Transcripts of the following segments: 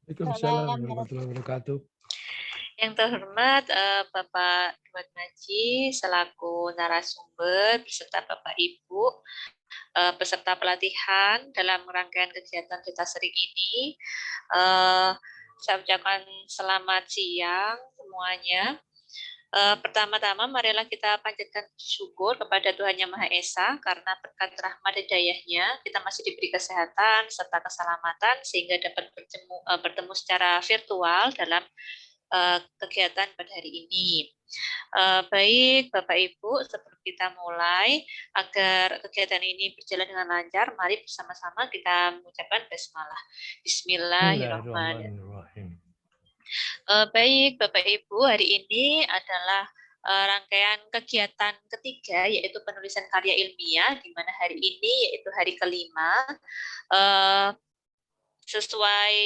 Waalaikumsalam Salam. warahmatullahi wabarakatuh. Yang terhormat Bapak Duat Maji selaku narasumber beserta Bapak Ibu peserta pelatihan dalam rangkaian kegiatan kita sering ini. Saya ucapkan selamat siang semuanya. Pertama-tama marilah kita panjatkan syukur kepada Tuhan Yang Maha Esa karena berkat rahmat dan dayanya kita masih diberi kesehatan serta keselamatan sehingga dapat bertemu secara virtual dalam kegiatan pada hari ini. Baik Bapak Ibu, sebelum kita mulai agar kegiatan ini berjalan dengan lancar, mari bersama-sama kita mengucapkan basmalah. Bismillahirrahmanirrahim. Baik Bapak Ibu, hari ini adalah rangkaian kegiatan ketiga yaitu penulisan karya ilmiah, di mana hari ini yaitu hari kelima. Sesuai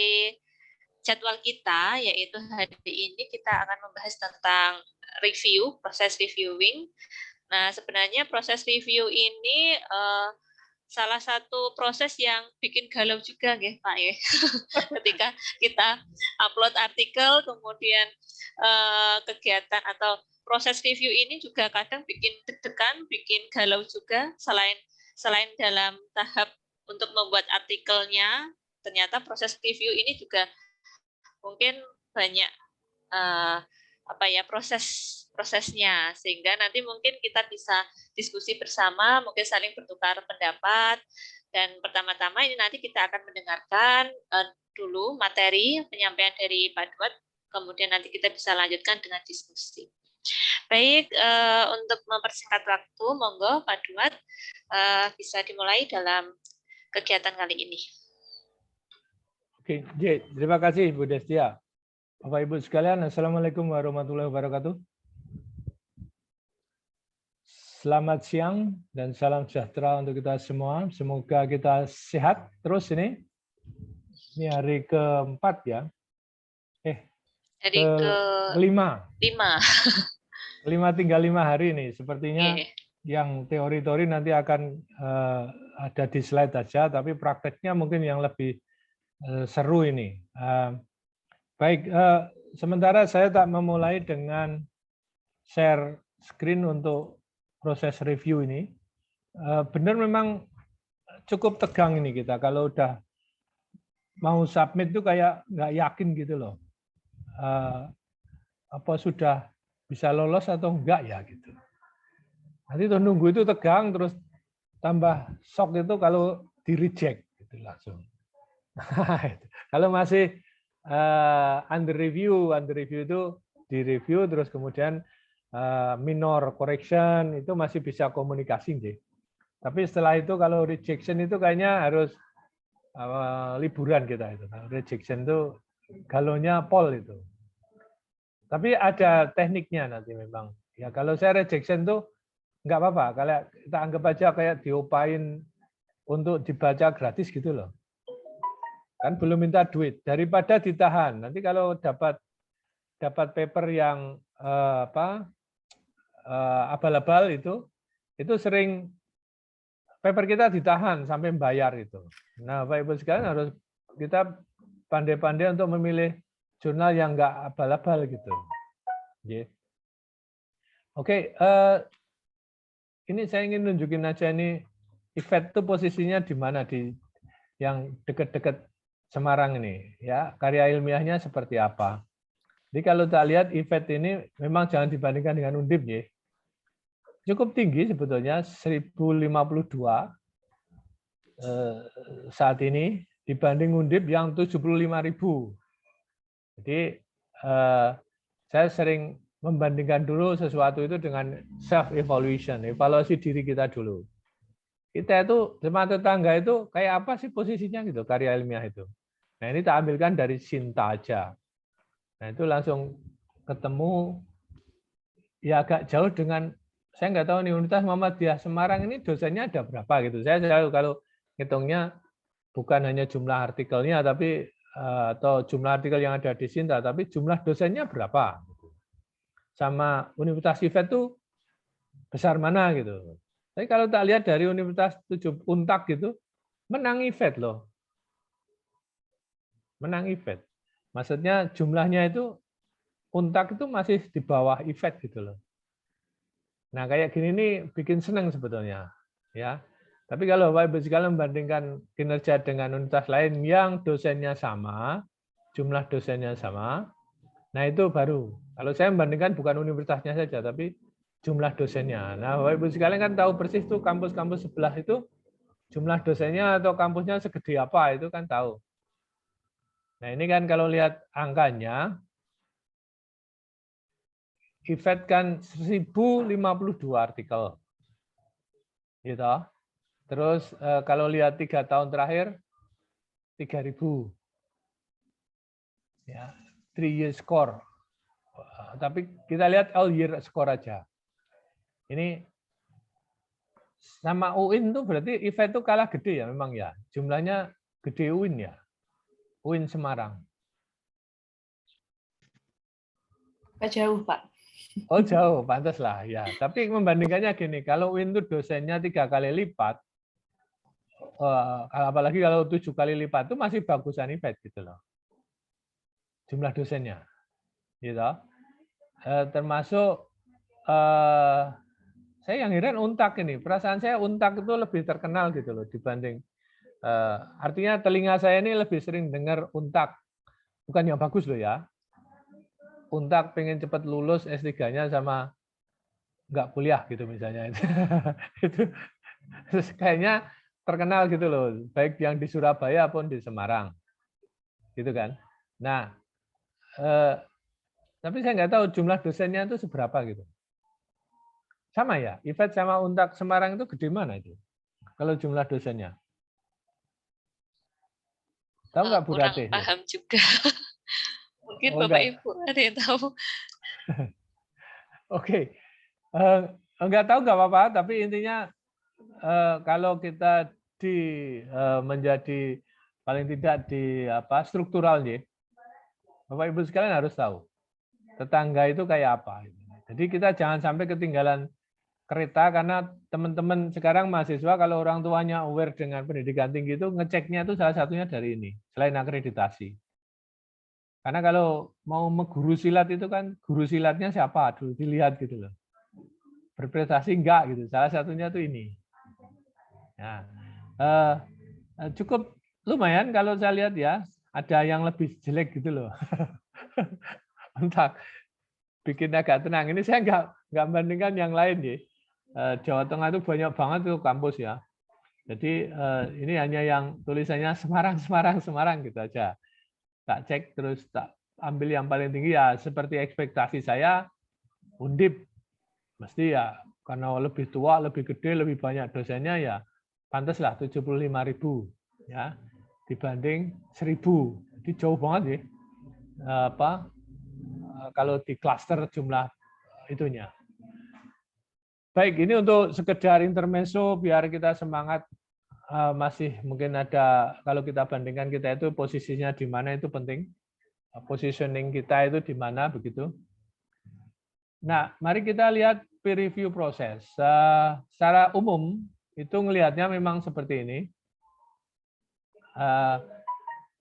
jadwal kita, yaitu hari ini kita akan membahas tentang review, proses reviewing. Nah, sebenarnya proses review ini salah satu proses yang bikin galau juga, ya Pak ya. Ketika kita upload artikel, kemudian kegiatan atau proses review ini juga kadang bikin deg-degan, bikin galau juga. Selain dalam tahap untuk membuat artikelnya, ternyata proses review ini juga mungkin banyak prosesnya, sehingga nanti mungkin kita bisa diskusi bersama, mungkin saling bertukar pendapat. Dan pertama-tama ini nanti kita akan mendengarkan dulu materi penyampaian dari Pak Duat, kemudian nanti kita bisa lanjutkan dengan diskusi. Baik, untuk mempersingkat waktu, monggo Pak Duat bisa dimulai dalam kegiatan kali ini. Oke, terima kasih Bu Destia. Bapak Ibu sekalian, Assalamualaikum warahmatullahi wabarakatuh. Selamat siang dan salam sejahtera untuk kita semua. Semoga kita sehat terus ini. Ini hari keempat ya. Hari kelima. Kelima tinggal 5 hari ini. Sepertinya yang teori-teori nanti akan ada di slide aja, tapi prakteknya mungkin yang lebih seru ini. Baik, sementara saya tak memulai dengan share screen untuk proses review ini. Benar memang cukup tegang ini kita kalau udah mau submit tuh kayak nggak yakin gitu loh. Apa sudah bisa lolos atau enggak ya gitu. Nanti tuh nunggu itu tegang, terus tambah shock itu kalau di reject gitu langsung. Kalau masih under review itu di review terus kemudian minor correction itu masih bisa komunikasi deh. Tapi setelah itu kalau rejection itu kayaknya harus liburan kita itu. Rejection itu galonya pol itu. Tapi ada tekniknya nanti memang. Ya kalau saya rejection tuh nggak apa-apa. Kalau kita anggap aja kayak diopain untuk dibaca gratis gitu loh. Kan belum minta duit, daripada ditahan. Nanti kalau dapat paper yang abal-abal itu sering paper kita ditahan sampai bayar itu. Nah, Bapak Ibu sekalian harus kita pandai-pandai untuk memilih jurnal yang enggak abal-abal gitu. Oke, ini saya ingin nunjukin aja ini IFET itu posisinya di mana, di yang dekat-dekat Semarang ini ya, karya ilmiahnya seperti apa. Jadi kalau kita lihat IFET ini memang jangan dibandingkan dengan Undip ya. Cukup tinggi sebetulnya 1052 saat ini dibanding Undip yang 75.000. Jadi saya sering membandingkan dulu sesuatu itu dengan self evaluation, evaluasi diri kita dulu. Kita itu teman tetangga itu kayak apa sih posisinya gitu karya ilmiah itu. Nah ini tak ambilkan dari Sinta aja. Nah itu langsung ketemu ya agak jauh dengan, saya nggak tahu nih Universitas Muhammadiyah Semarang ini dosennya ada berapa gitu. Saya selalu kalau hitungnya bukan hanya jumlah artikelnya tapi atau jumlah artikel yang ada di Sinta, tapi jumlah dosennya berapa. Sama Universitas IFET itu besar mana gitu. Tapi kalau tak lihat dari Universitas 7 Untak gitu, menang IFET loh. Menang IFET. Maksudnya jumlahnya itu untak itu masih di bawah IFET gitu loh. Nah, kayak gini nih bikin senang sebetulnya, ya. Tapi kalau Bapak Ibu sekalian membandingkan kinerja dengan universitas lain yang dosennya sama, jumlah dosennya sama, nah itu baru. Kalau saya membandingkan bukan universitasnya saja, tapi jumlah dosennya. Nah, Bapak Ibu sekalian kan tahu persis tuh kampus-kampus sebelah itu jumlah dosennya atau kampusnya segede apa, itu kan tahu. Nah, ini kan kalau lihat angkanya, IFET kan 1052 artikel. Gitu. Terus kalau lihat 3 tahun terakhir 3.000. Ya, 3-year score. Tapi kita lihat all year score aja. Ini sama UIN tuh berarti IFET itu kalah gede ya memang ya. Jumlahnya gede UIN ya. UIN Semarang. Jauh, Pak. Oh jauh, pantas lah ya. Tapi membandingkannya gini, kalau UIN itu dosennya 3 kali lipat, apalagi kalau 7 kali lipat itu masih bagusan IFET gitu loh. Jumlah dosennya. Gitu. Termasuk saya yang heran Untak ini. Perasaan saya Untak itu lebih terkenal gitu loh dibanding artinya telinga saya ini lebih sering dengar Untak. Bukan yang bagus loh ya. Untak pengen cepat lulus S3-nya sama nggak kuliah gitu misalnya. Itu kayaknya terkenal gitu loh, baik yang di Surabaya pun di Semarang. Gitu kan. Nah, tapi saya nggak tahu jumlah dosennya itu seberapa gitu. Sama ya, IFET sama Untak Semarang itu gede mana itu? Kalau jumlah dosennya. Tahu nggak Bu Ratih? Kurang paham juga. Mungkin Oh, Bapak enggak. Ibu ada yang tahu. Oke. Enggak tahu nggak apa-apa, tapi intinya kalau kita menjadi paling tidak di struktural ya. Bapak Ibu sekalian harus tahu tetangga itu kayak apa. Jadi kita jangan sampai ketinggalan kereta karena teman-teman sekarang mahasiswa kalau orang tuanya aware dengan pendidikan tinggi itu ngeceknya itu salah satunya dari ini, selain akreditasi. Karena kalau mau guru silat itu kan guru silatnya siapa dulu dilihat gitu loh. Berprestasi enggak gitu. Salah satunya tuh ini. Nah, cukup lumayan kalau saya lihat ya, ada yang lebih jelek gitu loh. Entah bikin agak tenang. Ini saya nggak bandingkan yang lain ya. Jawa Tengah itu banyak banget tuh kampus ya. Jadi ini hanya yang tulisannya Semarang, Semarang, Semarang gitu aja. Tak cek terus tak ambil yang paling tinggi ya seperti ekspektasi saya Undip mesti ya karena lebih tua, lebih gede, lebih banyak dosennya ya pantaslah 75.000 ya dibanding 1.000. Jadi jauh banget ya. Kalau di klaster jumlah itunya. Baik, ini untuk sekedar intermezzo biar kita semangat. Masih mungkin ada kalau kita bandingkan kita itu posisinya di mana itu penting. Positioning kita itu di mana begitu. Nah, mari kita lihat peer review proses. Secara umum itu ngelihatnya memang seperti ini.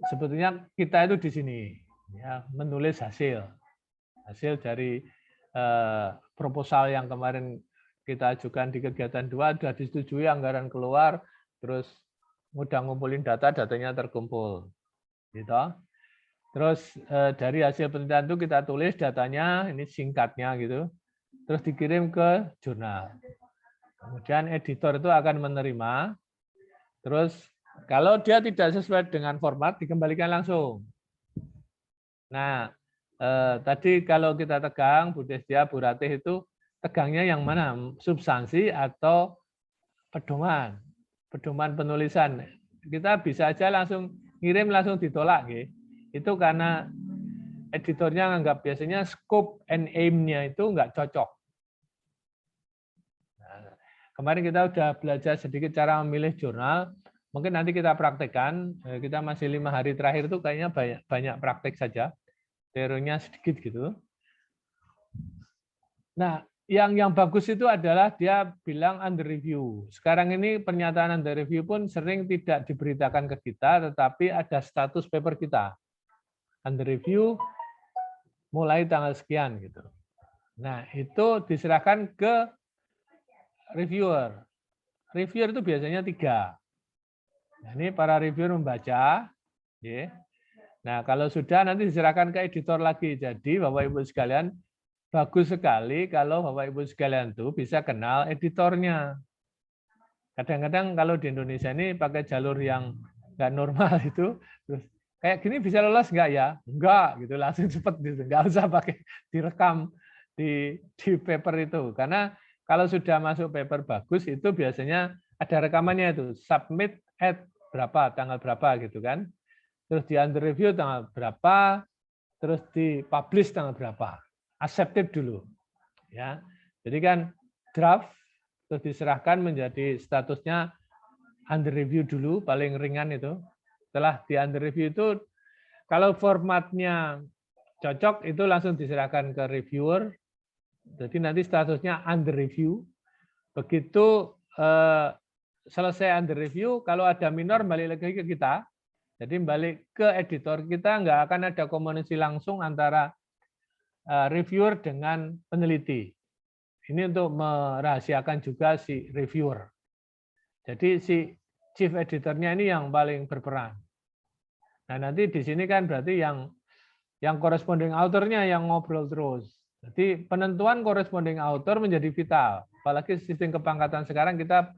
Sebetulnya kita itu di sini ya, menulis hasil dari proposal yang kemarin kita ajukan di kegiatan 2 sudah disetujui, anggaran keluar, terus mudah ngumpulin datanya terkumpul, gitu. Terus dari hasil penelitian itu kita tulis datanya, ini singkatnya gitu, terus dikirim ke jurnal. Kemudian editor itu akan menerima, terus kalau dia tidak sesuai dengan format dikembalikan langsung. Nah, tadi kalau kita tegang, Bu Destia, Bu Ratih itu tegangnya yang mana? Substansi atau pedoman? Pedoman penulisan. Kita bisa aja langsung ngirim langsung ditolak. Gitu. Itu karena editornya nganggap biasanya scope and aim-nya itu nggak cocok. Nah, kemarin kita udah belajar sedikit cara memilih jurnal. Mungkin nanti kita praktekkan. Kita masih 5 hari terakhir itu kayaknya banyak praktek saja. Teorinya sedikit gitu. Nah, yang bagus itu adalah dia bilang under review. Sekarang ini pernyataan under review pun sering tidak diberitakan ke kita, tetapi ada status paper kita. under review mulai tanggal sekian gitu. Nah, itu diserahkan ke reviewer. Reviewer itu biasanya 3. Nah, ini para reviewer membaca. Ya. Nah, kalau sudah nanti diserahkan ke editor lagi. Jadi Bapak Ibu sekalian, bagus sekali kalau Bapak Ibu sekalian tuh bisa kenal editornya. Kadang-kadang kalau di Indonesia ini pakai jalur yang nggak normal itu, terus kayak gini bisa lolos nggak ya? Enggak, gitu langsung cepet gitu. Nggak usah pakai direkam di paper itu. Karena kalau sudah masuk paper bagus itu biasanya ada rekamannya itu, submit at berapa, tanggal berapa gitu kan. Terus di under review tanggal berapa, terus di publish tanggal berapa. Accepted dulu. Ya. Jadi kan draft terus diserahkan menjadi statusnya under review dulu, paling ringan itu. Setelah di under review itu, kalau formatnya cocok, itu langsung diserahkan ke reviewer. Jadi nanti statusnya under review. Begitu selesai under review, kalau ada minor balik lagi ke kita. Jadi balik ke editor kita, nggak akan ada komunikasi langsung antara reviewer dengan peneliti. Ini untuk merahasiakan juga si reviewer. Jadi si chief editornya ini yang paling berperan. Nah nanti di sini kan berarti yang corresponding author-nya yang ngobrol terus. Jadi penentuan corresponding author menjadi vital. Apalagi sistem kepangkatan sekarang kita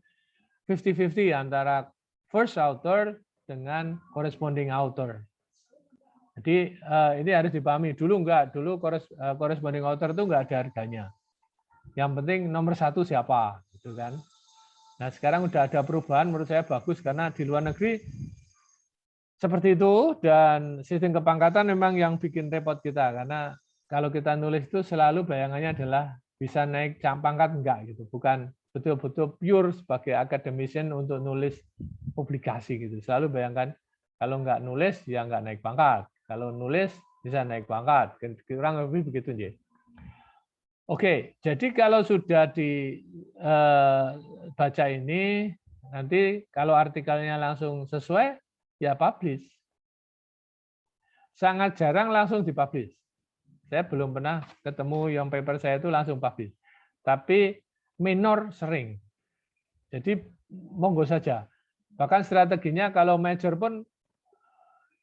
50-50 antara first author dengan corresponding author. Jadi ini harus dipahami. Dulu corresponding author itu enggak ada harganya. Yang penting nomor 1 siapa, gitu kan. Nah sekarang udah ada perubahan, menurut saya bagus karena di luar negeri seperti itu dan sistem kepangkatan memang yang bikin repot kita karena kalau kita nulis itu selalu bayangannya adalah bisa naik pangkat enggak gitu, bukan betul-betul pure sebagai akademisian untuk nulis publikasi gitu. Selalu bayangkan kalau enggak nulis ya enggak naik pangkat, kalau nulis bisa naik pangkat, kurang lebih begitu ya. Oke, jadi kalau sudah dibaca ini, nanti kalau artikelnya langsung sesuai, ya publish. Sangat jarang langsung dipublish. Saya belum pernah ketemu yang paper saya itu langsung publish. Tapi minor sering. Jadi monggo saja. Bahkan strateginya kalau major pun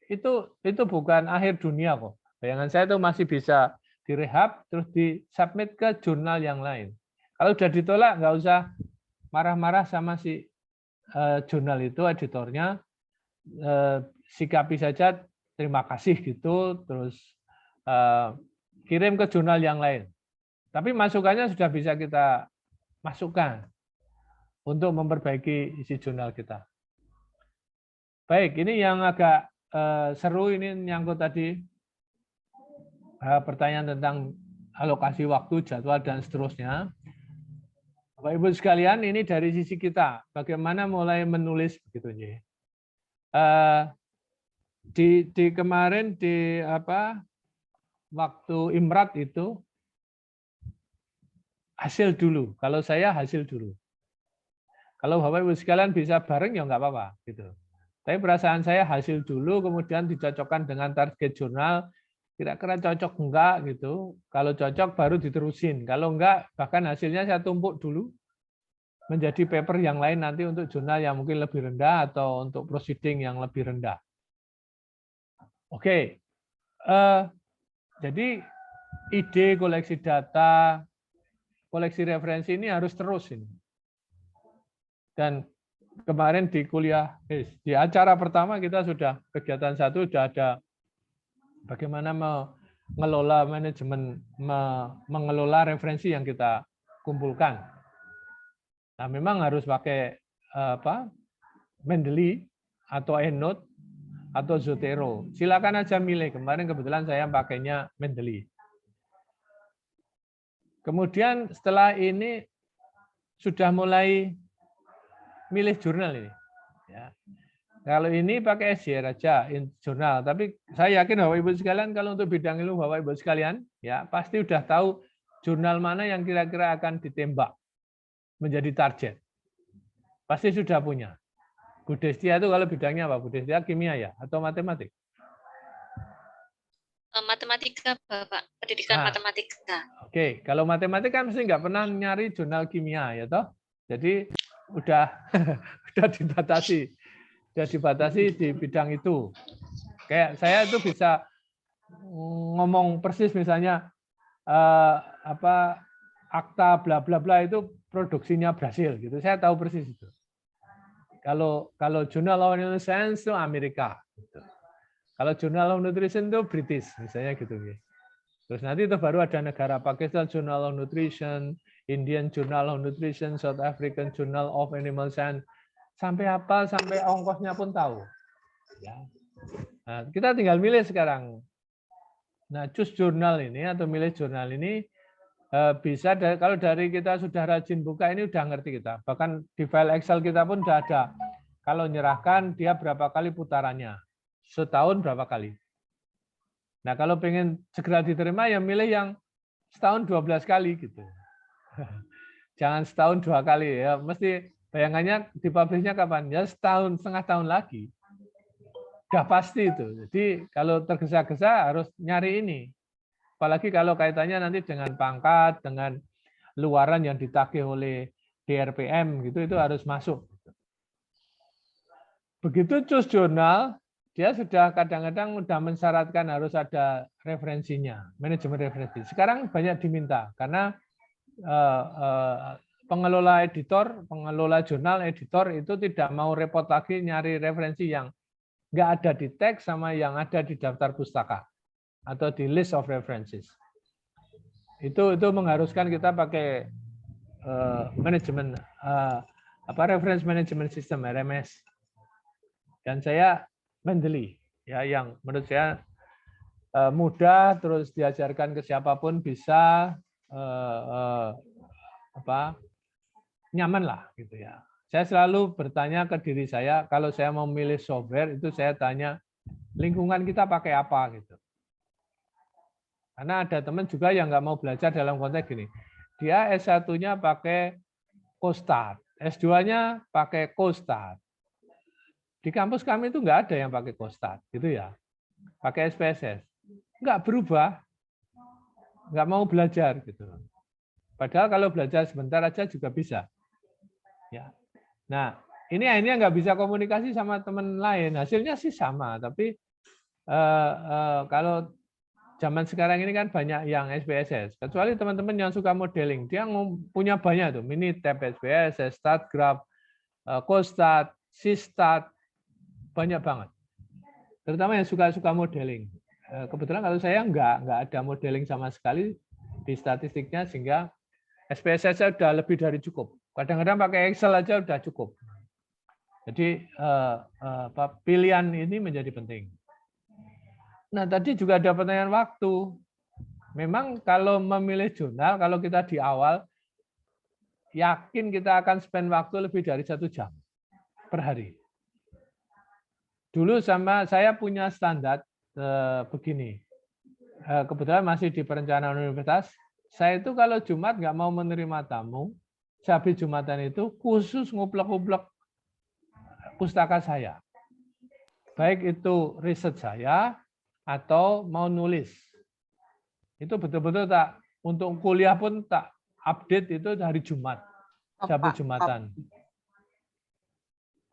itu bukan akhir dunia kok. Bayangan saya itu masih bisa direhab terus disubmit ke jurnal yang lain. Kalau sudah ditolak nggak usah marah-marah sama si jurnal itu editornya, sikapi saja terima kasih gitu terus kirim ke jurnal yang lain. Tapi masukannya sudah bisa kita masukkan untuk memperbaiki isi jurnal kita. Baik, ini yang agak seru ini nyangkut tadi pertanyaan tentang alokasi waktu, jadwal, dan seterusnya. Bapak Ibu sekalian, ini dari sisi kita, bagaimana mulai menulis begitu ya. Di kemarin di waktu Imrat itu hasil dulu. Kalau saya hasil dulu. Kalau Bapak Ibu sekalian bisa bareng ya nggak apa-apa gitu. Tapi perasaan saya hasil dulu, kemudian dicocokkan dengan target jurnal. Kira-kira cocok enggak gitu. Kalau cocok baru diterusin. Kalau enggak, bahkan hasilnya saya tumpuk dulu menjadi paper yang lain nanti untuk jurnal yang mungkin lebih rendah atau untuk proceeding yang lebih rendah. Oke. Jadi ide koleksi data, koleksi referensi ini harus terus ini. Dan kemarin di kuliah, di acara pertama kita sudah kegiatan 1 sudah ada bagaimana mengelola manajemen, mengelola referensi yang kita kumpulkan. Nah, memang harus pakai Mendeley atau EndNote atau Zotero. Silakan aja milih. Kemarin kebetulan saya pakainya Mendeley. Kemudian setelah ini sudah mulai milih jurnal ini. Ya. Kalau ini pakai SJR aja, jurnal. Tapi saya yakin Bapak Ibu sekalian, kalau untuk bidang ilmu Bapak Ibu sekalian, ya pasti udah tahu jurnal mana yang kira-kira akan ditembak menjadi target. Pasti sudah punya. Bu Destia itu kalau bidangnya apa? Bu Destia kimia ya? Atau matematik? Matematika, Bapak. Pendidikan Nah, matematika. oke, kalau matematika kan mesti nggak pernah nyari jurnal kimia, ya toh? Jadi udah udah dibatasi di bidang itu. Kayak saya itu bisa ngomong persis misalnya apa akta bla bla bla itu produksinya Brasil gitu. Saya tahu persis itu. Kalau Journal of Neuroscience itu Amerika. Gitu. Kalau Journal of Nutrition itu British, misalnya gitu. Terus nanti itu baru ada negara Pakistan Journal of Nutrition, Indian Journal of Nutrition, South African Journal of Animal Science, sampai apa, sampai ongkosnya pun tahu. Ya. Nah, kita tinggal milih sekarang. Nah, choose jurnal ini atau milih jurnal ini bisa kalau dari kita sudah rajin buka ini udah ngerti kita. Bahkan di file Excel kita pun udah ada. Kalau nyerahkan dia berapa kali putarannya. Setahun berapa kali. Nah, kalau pengen segera diterima ya milih yang setahun 12 kali gitu. Jangan setahun 2 kali ya. Mesti bayangannya dipublishnya kapan? Ya setahun, setengah tahun lagi. Udah pasti itu. Jadi kalau tergesa-gesa harus nyari ini. Apalagi kalau kaitannya nanti dengan pangkat, dengan luaran yang ditagih oleh DRPM gitu, itu harus masuk. Begitu choose jurnal, dia sudah kadang-kadang sudah mensyaratkan harus ada referensinya, manajemen referensi. Sekarang banyak diminta karena pengelola editor, pengelola jurnal, editor itu tidak mau repot lagi nyari referensi yang nggak ada di teks sama yang ada di daftar pustaka atau di list of references. Itu mengharuskan kita pakai manajemen reference management system RMS. Dan saya Mendeley ya yang menurut saya mudah, terus diajarkan ke siapapun bisa nyaman lah gitu ya. Saya selalu bertanya ke diri saya kalau saya mau memilih software itu saya tanya lingkungan kita pakai apa gitu. Karena ada teman juga yang nggak mau belajar dalam konteks gini. Dia S1-nya pakai CoStart, S2-nya pakai CoStart. Di kampus kami itu nggak ada yang pakai CoStart, gitu ya. Pakai SPSS. Nggak berubah, nggak mau belajar gitu. Padahal kalau belajar sebentar aja juga bisa. Ya. Nah, ini akhirnya nggak bisa komunikasi sama teman lain. Hasilnya sih sama, tapi kalau zaman sekarang ini kan banyak yang SPSS. Kecuali teman-teman yang suka modeling, dia punya banyak tuh, Minitab, SPSS, StatGraph, CoStart, SysStat, banyak banget. Terutama yang suka modeling. Kebetulan kalau saya nggak ada modeling sama sekali di statistiknya, sehingga SPSS sudah lebih dari cukup. Kadang-kadang pakai Excel aja udah cukup. Jadi pilihan ini menjadi penting. Nah, tadi juga ada pertanyaan waktu. Memang kalau memilih jurnal, kalau kita di awal, yakin kita akan spend waktu lebih dari 1 jam per hari. Dulu sama saya punya standar begini. Kebetulan masih di perencanaan universitas. Saya itu kalau Jumat nggak mau menerima tamu, habis Jumatan itu khusus nguplek-nguplek pustaka saya. Baik itu riset saya atau mau nulis. Itu betul-betul tak, untuk kuliah pun tak update itu hari Jumat. Sampai Jumatan.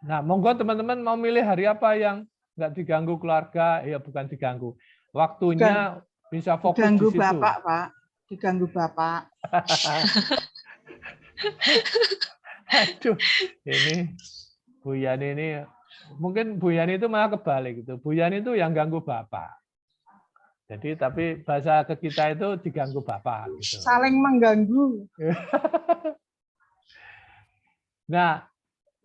Nah, monggo teman-teman mau milih hari apa yang nggak diganggu keluarga, ya bukan diganggu. Waktunya bisa fokus diganggu di situ. Bapak, Pak. Diganggu Bapak. Aduh, ini Bu Yani ini, mungkin Bu Yani itu malah kebalik gitu. Bu Yani itu yang ganggu Bapak. Jadi tapi bahasa ke kita itu diganggu Bapak. Gitu. Saling mengganggu. Nah,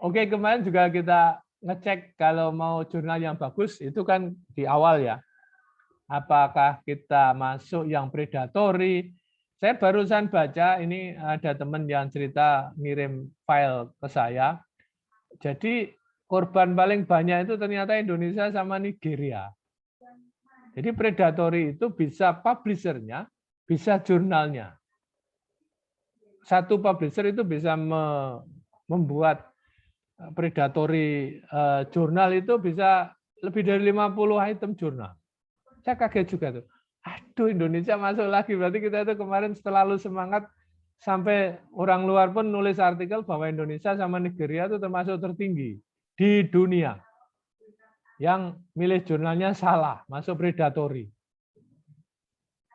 oke, kemarin juga kita ngecek kalau mau jurnal yang bagus itu kan di awal ya. Apakah kita masuk yang predatory? Saya barusan baca, ini ada teman yang cerita ngirim file ke saya. Jadi korban paling banyak itu ternyata Indonesia sama Nigeria. Jadi predatory itu bisa publishernya, bisa jurnalnya. Satu publisher itu bisa membuat predatory jurnal itu bisa lebih dari 50 item jurnal. Saya kaget juga tuh. Aduh, Indonesia masuk lagi. Berarti kita itu kemarin terlalu semangat sampai orang luar pun nulis artikel bahwa Indonesia sama Nigeria itu termasuk tertinggi di dunia. Yang milih jurnalnya salah, masuk predatory.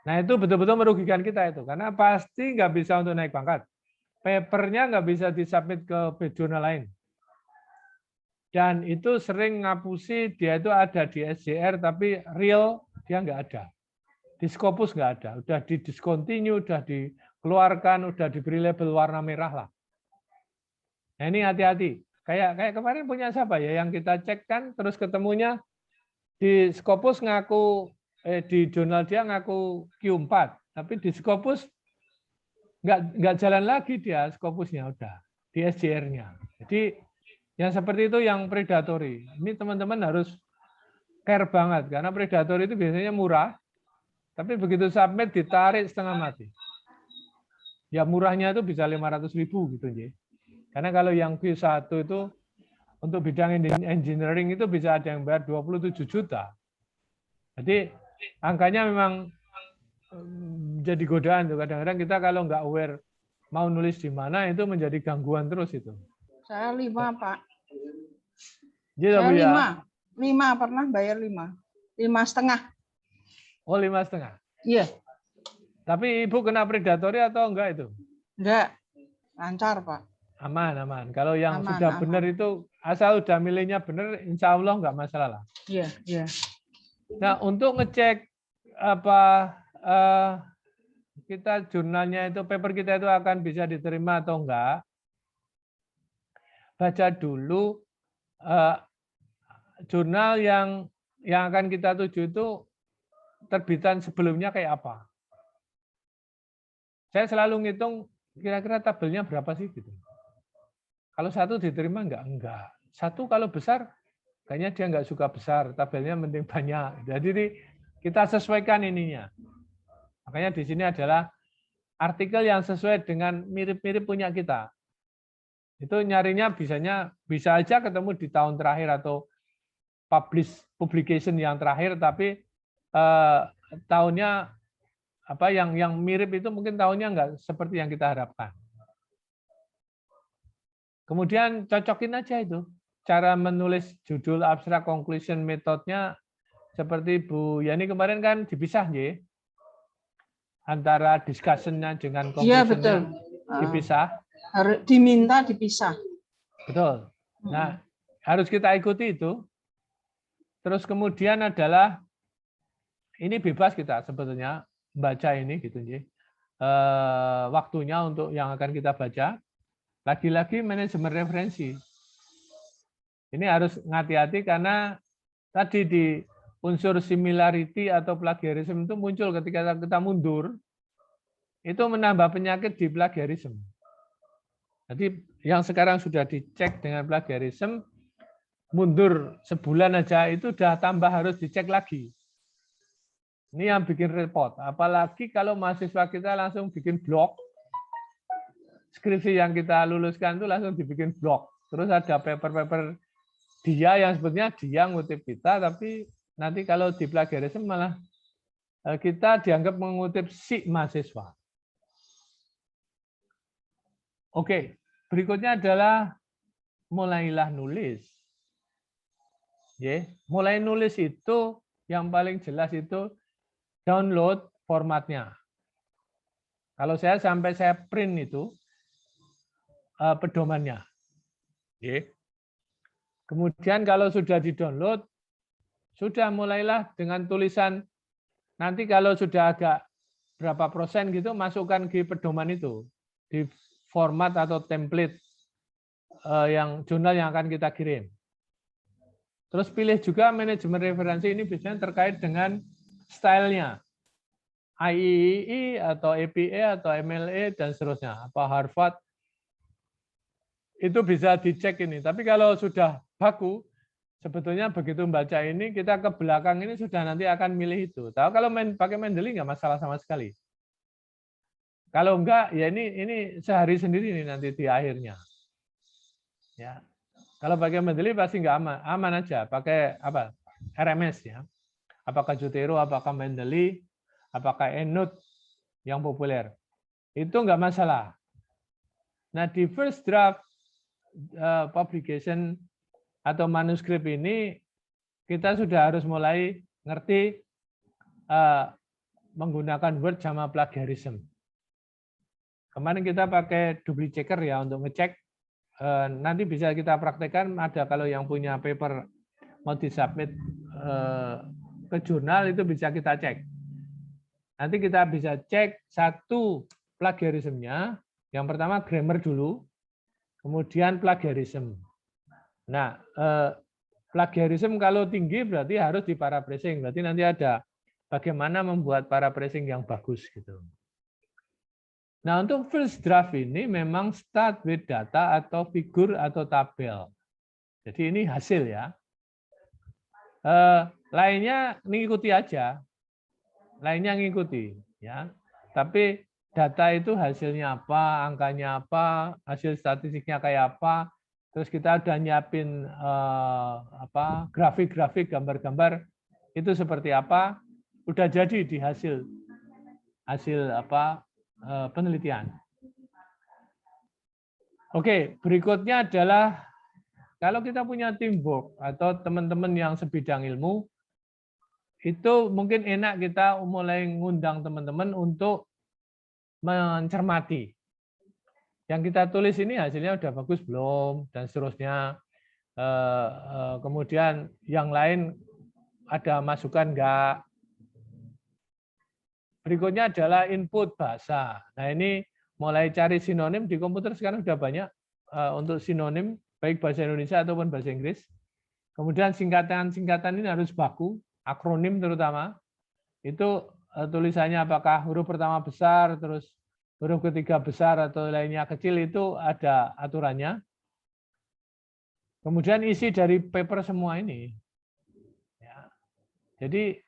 Nah itu betul-betul merugikan kita itu, karena pasti nggak bisa untuk naik pangkat. Papernya nggak bisa disubmit ke jurnal lain. Dan itu sering ngapusi, dia itu ada di SJR, tapi real dia nggak ada. Di Scopus nggak ada, udah di discontinue, udah dikeluarkan, udah diberi label warna merah lah. Nah ini hati-hati. Kayak kemarin punya siapa ya yang kita cek kan, terus ketemunya di Scopus ngaku di jurnal dia ngaku Q4, tapi di Scopus nggak jalan lagi dia Scopusnya udah di SJR-nya. Jadi yang seperti itu yang predatory. Ini teman-teman harus care banget karena predatory itu biasanya murah. Tapi begitu submit ditarik setengah mati. Ya murahnya itu bisa 500.000 gitu, J. Karena kalau yang Q1 itu untuk bidang engineering itu bisa ada yang bayar 27 juta. Jadi angkanya memang jadi godaan tuh. Kadang-kadang kita kalau nggak aware mau nulis di mana itu menjadi gangguan terus itu. Saya 5, Pak. Jadi, saya 5 pernah bayar 5. 5,5. Oh, 5,5. Iya. Tapi Ibu kena predatory atau enggak itu? Enggak. Lancar, Pak. Aman. Kalau yang Aman, sudah benar itu, asal udah milihnya benar, insya Allah enggak masalah lah. Iya. Nah, untuk ngecek kita jurnalnya itu, paper kita itu akan bisa diterima atau enggak, baca dulu jurnal yang akan kita tuju itu terbitan sebelumnya kayak apa. Saya selalu ngitung kira-kira tabelnya berapa sih gitu. Kalau satu diterima enggak. Satu kalau besar kayaknya dia enggak suka besar, tabelnya penting banyak. Jadi kita sesuaikan ininya. Makanya di sini adalah artikel yang sesuai dengan mirip-mirip punya kita. Itu nyarinya bisa aja ketemu di tahun terakhir atau publication yang terakhir, tapi tahunnya yang mirip itu mungkin tahunnya enggak seperti yang kita harapkan. Kemudian cocokin aja itu cara menulis judul abstrak conclusion metodenya seperti Bu Yani kemarin kan dipisah ya antara discussion-nya dengan conclusion-nya. Iya, betul. Dipisah. Harus diminta dipisah. Betul. Nah, harus kita ikuti itu. Terus kemudian adalah ini bebas kita sebetulnya baca ini gitu ya. Waktunya untuk yang akan kita baca. Lagi-lagi manajemen referensi. Ini harus hati-hati karena tadi di unsur similarity atau plagiarism itu muncul ketika kita mundur. Itu menambah penyakit di plagiarism. Jadi yang sekarang sudah dicek dengan plagiarism, mundur sebulan aja itu udah tambah harus dicek lagi. Ini yang bikin repot. Apalagi kalau mahasiswa kita langsung bikin blog, skripsi yang kita luluskan itu langsung dibikin blog. Terus ada paper-paper dia yang sebetulnya dia ngutip kita, tapi nanti kalau di plagiarism malah kita dianggap mengutip si mahasiswa. Oke, berikutnya adalah mulailah nulis. Mulai nulis itu yang paling jelas itu download formatnya. Kalau saya sampai saya print itu pedomannya. Kemudian kalau sudah di-download, sudah mulailah dengan tulisan, nanti kalau sudah agak berapa persen gitu, masukkan ke pedoman itu, di format atau template yang jurnal yang akan kita kirim. Terus pilih juga manajemen referensi ini biasanya terkait dengan stylenya. IEEE atau APA atau MLA dan seterusnya. Apa Harvard. Itu bisa dicek ini. Tapi kalau sudah baku, sebetulnya begitu membaca ini, kita ke belakang ini sudah nanti akan milih itu. Tahu kalau pakai Mendeley nggak masalah sama sekali. Kalau enggak, ya ini sehari sendiri nih nanti di akhirnya. Ya. Kalau pakai Mendeley pasti nggak aman aja. Pakai apa? RMS ya. Apakah Zotero, apakah Mendeley, apakah EndNote yang populer. Itu nggak masalah. Nah, di first draft publication atau manuskrip ini kita sudah harus mulai ngerti menggunakan Word sama plagiarism. Kemarin kita pakai double checker ya untuk ngecek. Nanti bisa kita praktekkan, ada kalau yang punya paper mau disubmit ke jurnal itu bisa kita cek. Nanti kita bisa cek satu plagiarismnya. Yang pertama grammar dulu, kemudian plagiarism. Nah, plagiarism kalau tinggi berarti harus di paraphrasing. Berarti nanti ada bagaimana membuat paraphrasing yang bagus gitu. Nah, untuk first draft ini memang start with data atau figur atau tabel. Jadi ini hasil ya. Lainnya ngikuti aja. Lainnya ngikuti ya. Tapi data itu hasilnya apa, angkanya apa, hasil statistiknya kayak apa. Terus kita udah nyiapin grafik-grafik, gambar-gambar itu seperti apa, udah jadi di hasil penelitian. Oke, berikutnya adalah kalau kita punya teamwork atau teman-teman yang sebidang ilmu, itu mungkin enak kita mulai ngundang teman-teman untuk mencermati. Yang kita tulis ini hasilnya udah bagus belum, dan seterusnya. Kemudian yang lain ada masukan enggak. Berikutnya adalah input bahasa. Nah ini mulai cari sinonim di komputer sekarang sudah banyak untuk sinonim, baik bahasa Indonesia ataupun bahasa Inggris. Kemudian singkatan-singkatan ini harus baku, akronim terutama. Itu tulisannya apakah huruf pertama besar, terus huruf ketiga besar atau lainnya kecil, itu ada aturannya. Kemudian isi dari paper semua ini. Ya. Jadi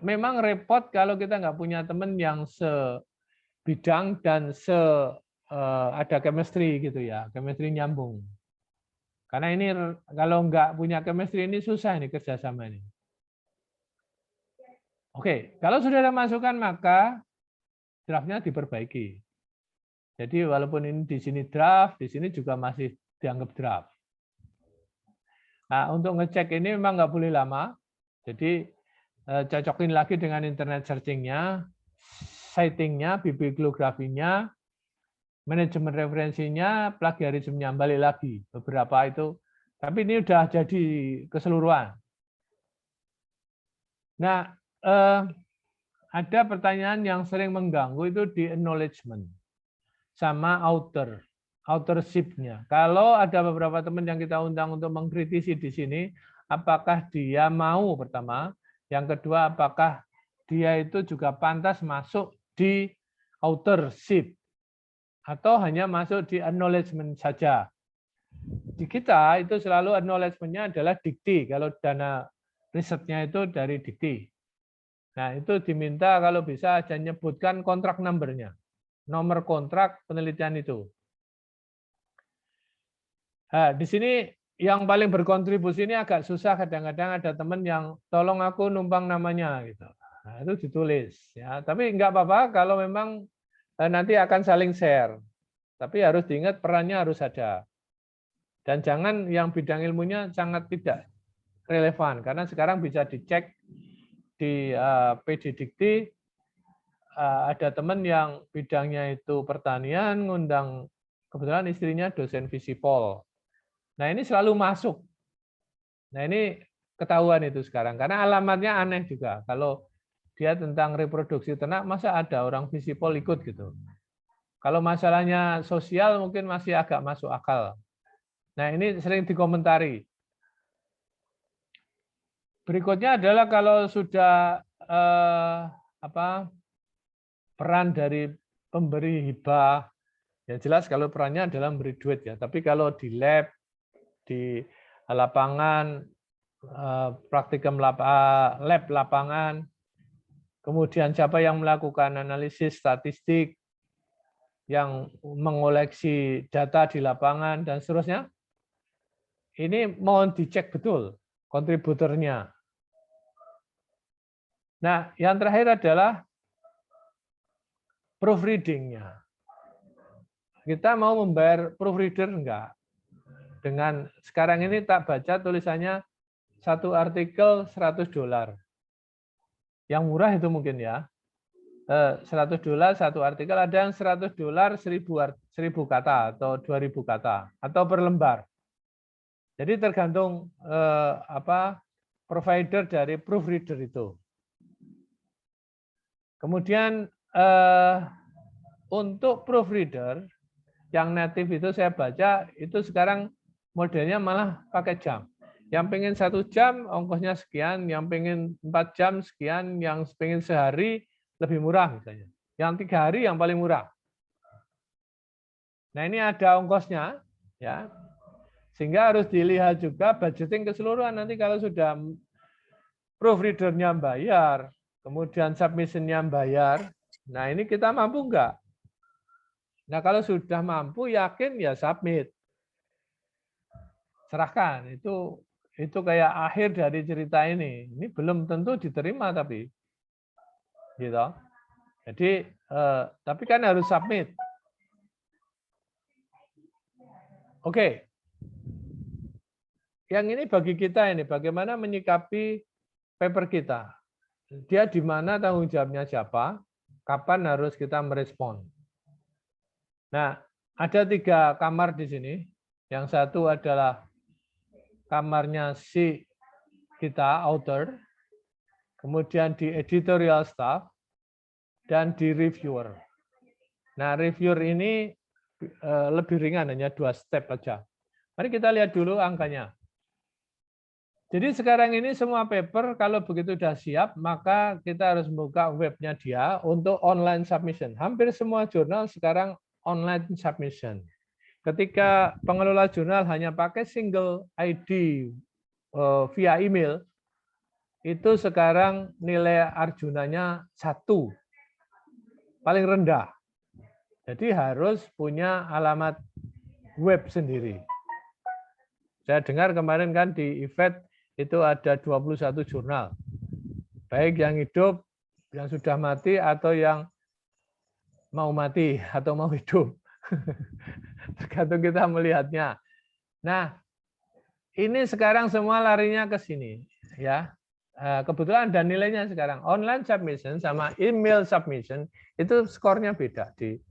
memang repot kalau kita nggak punya teman yang sebidang dan ada chemistry gitu ya, chemistry nyambung. Karena ini kalau nggak punya chemistry ini susah ini kerjasama ini. Oke, kalau sudah ada masukan maka draftnya diperbaiki. Jadi walaupun ini di sini draft, di sini juga masih dianggap draft. Nah, untuk ngecek ini memang nggak boleh lama. Jadi cocokin lagi dengan internet searching-nya, citing-nya, bibliografinya, manajemen referensinya, plagiarismenya, balik lagi beberapa itu. Tapi ini udah jadi keseluruhan. Nah, ada pertanyaan yang sering mengganggu itu di acknowledgement sama authorship-nya. Kalau ada beberapa teman yang kita undang untuk mengkritisi di sini, apakah dia mau pertama, yang kedua apakah dia itu juga pantas masuk di authorship atau hanya masuk di acknowledgement saja. Di kita itu selalu acknowledgement-nya adalah dikti, kalau dana risetnya itu dari dikti. Nah, itu diminta kalau bisa aja nyebutkan kontrak number-nya. Nomor kontrak penelitian itu. Nah, di sini yang paling berkontribusi ini agak susah, kadang-kadang ada teman yang tolong aku numpang namanya gitu. Nah, itu ditulis ya. Tapi nggak apa-apa kalau memang nanti akan saling share. Tapi harus diingat perannya harus ada. Dan jangan yang bidang ilmunya sangat tidak relevan karena sekarang bisa dicek di PD Dikti, ada teman yang bidangnya itu pertanian, ngundang kebetulan istrinya dosen Visipol. Nah ini selalu masuk. Nah ini ketahuan itu sekarang karena alamatnya aneh juga. Kalau dia tentang reproduksi ternak, masa ada orang Visipol ikut gitu. Kalau masalahnya sosial mungkin masih agak masuk akal. Nah ini sering dikomentari. Berikutnya adalah kalau sudah peran dari pemberi hibah, ya jelas kalau perannya adalah memberi duit ya. Tapi kalau di lab, di lapangan, praktikum lab lapangan, kemudian siapa yang melakukan analisis statistik, yang mengoleksi data di lapangan dan seterusnya, ini mohon dicek betul kontributornya. Nah, yang terakhir adalah proofreading-nya. Kita mau membayar proofreader enggak? Dengan sekarang ini tak baca tulisannya satu artikel $100. Yang murah itu mungkin ya. $100 satu artikel, ada yang $100 1000 kata atau 2000 kata atau per lembar. Jadi tergantung provider dari proofreader itu. Kemudian untuk proofreader yang native itu saya baca itu sekarang modelnya malah pakai jam. Yang pengen 1 jam ongkosnya sekian, yang pengen 4 jam sekian, yang pengen sehari lebih murah misalnya. Yang 3 hari yang paling murah. Nah ini ada ongkosnya, ya. Sehingga harus dilihat juga budgeting keseluruhan. Nanti kalau sudah proofreader-nya bayar, kemudian submission-nya bayar, nah ini kita mampu enggak? Nah kalau sudah mampu, yakin ya submit. Serahkan, itu kayak akhir dari cerita ini. Ini belum tentu diterima tapi. Gitu. Jadi tapi kan harus submit. Oke. Yang ini bagi kita ini bagaimana menyikapi paper kita. Dia di mana tanggung jawabnya siapa, kapan harus kita merespon. Nah, ada 3 kamar di sini. Yang satu adalah kamarnya si kita, author, kemudian di editorial staff, dan di reviewer. Nah, reviewer ini lebih ringan, hanya 2 step aja. Mari kita lihat dulu angkanya. Jadi sekarang ini semua paper kalau begitu sudah siap, maka kita harus membuka webnya dia untuk online submission. Hampir semua jurnal sekarang online submission. Ketika pengelola jurnal hanya pakai single ID via email, itu sekarang nilai Arjunanya 1. Paling rendah. Jadi harus punya alamat web sendiri. Saya dengar kemarin kan di event itu ada 21 jurnal. Baik yang hidup, yang sudah mati, atau yang mau mati, atau mau hidup. Tergantung kita melihatnya. Nah, ini sekarang semua larinya ke sini. Ya, kebetulan ada nilainya sekarang. Online submission sama email submission, itu skornya beda di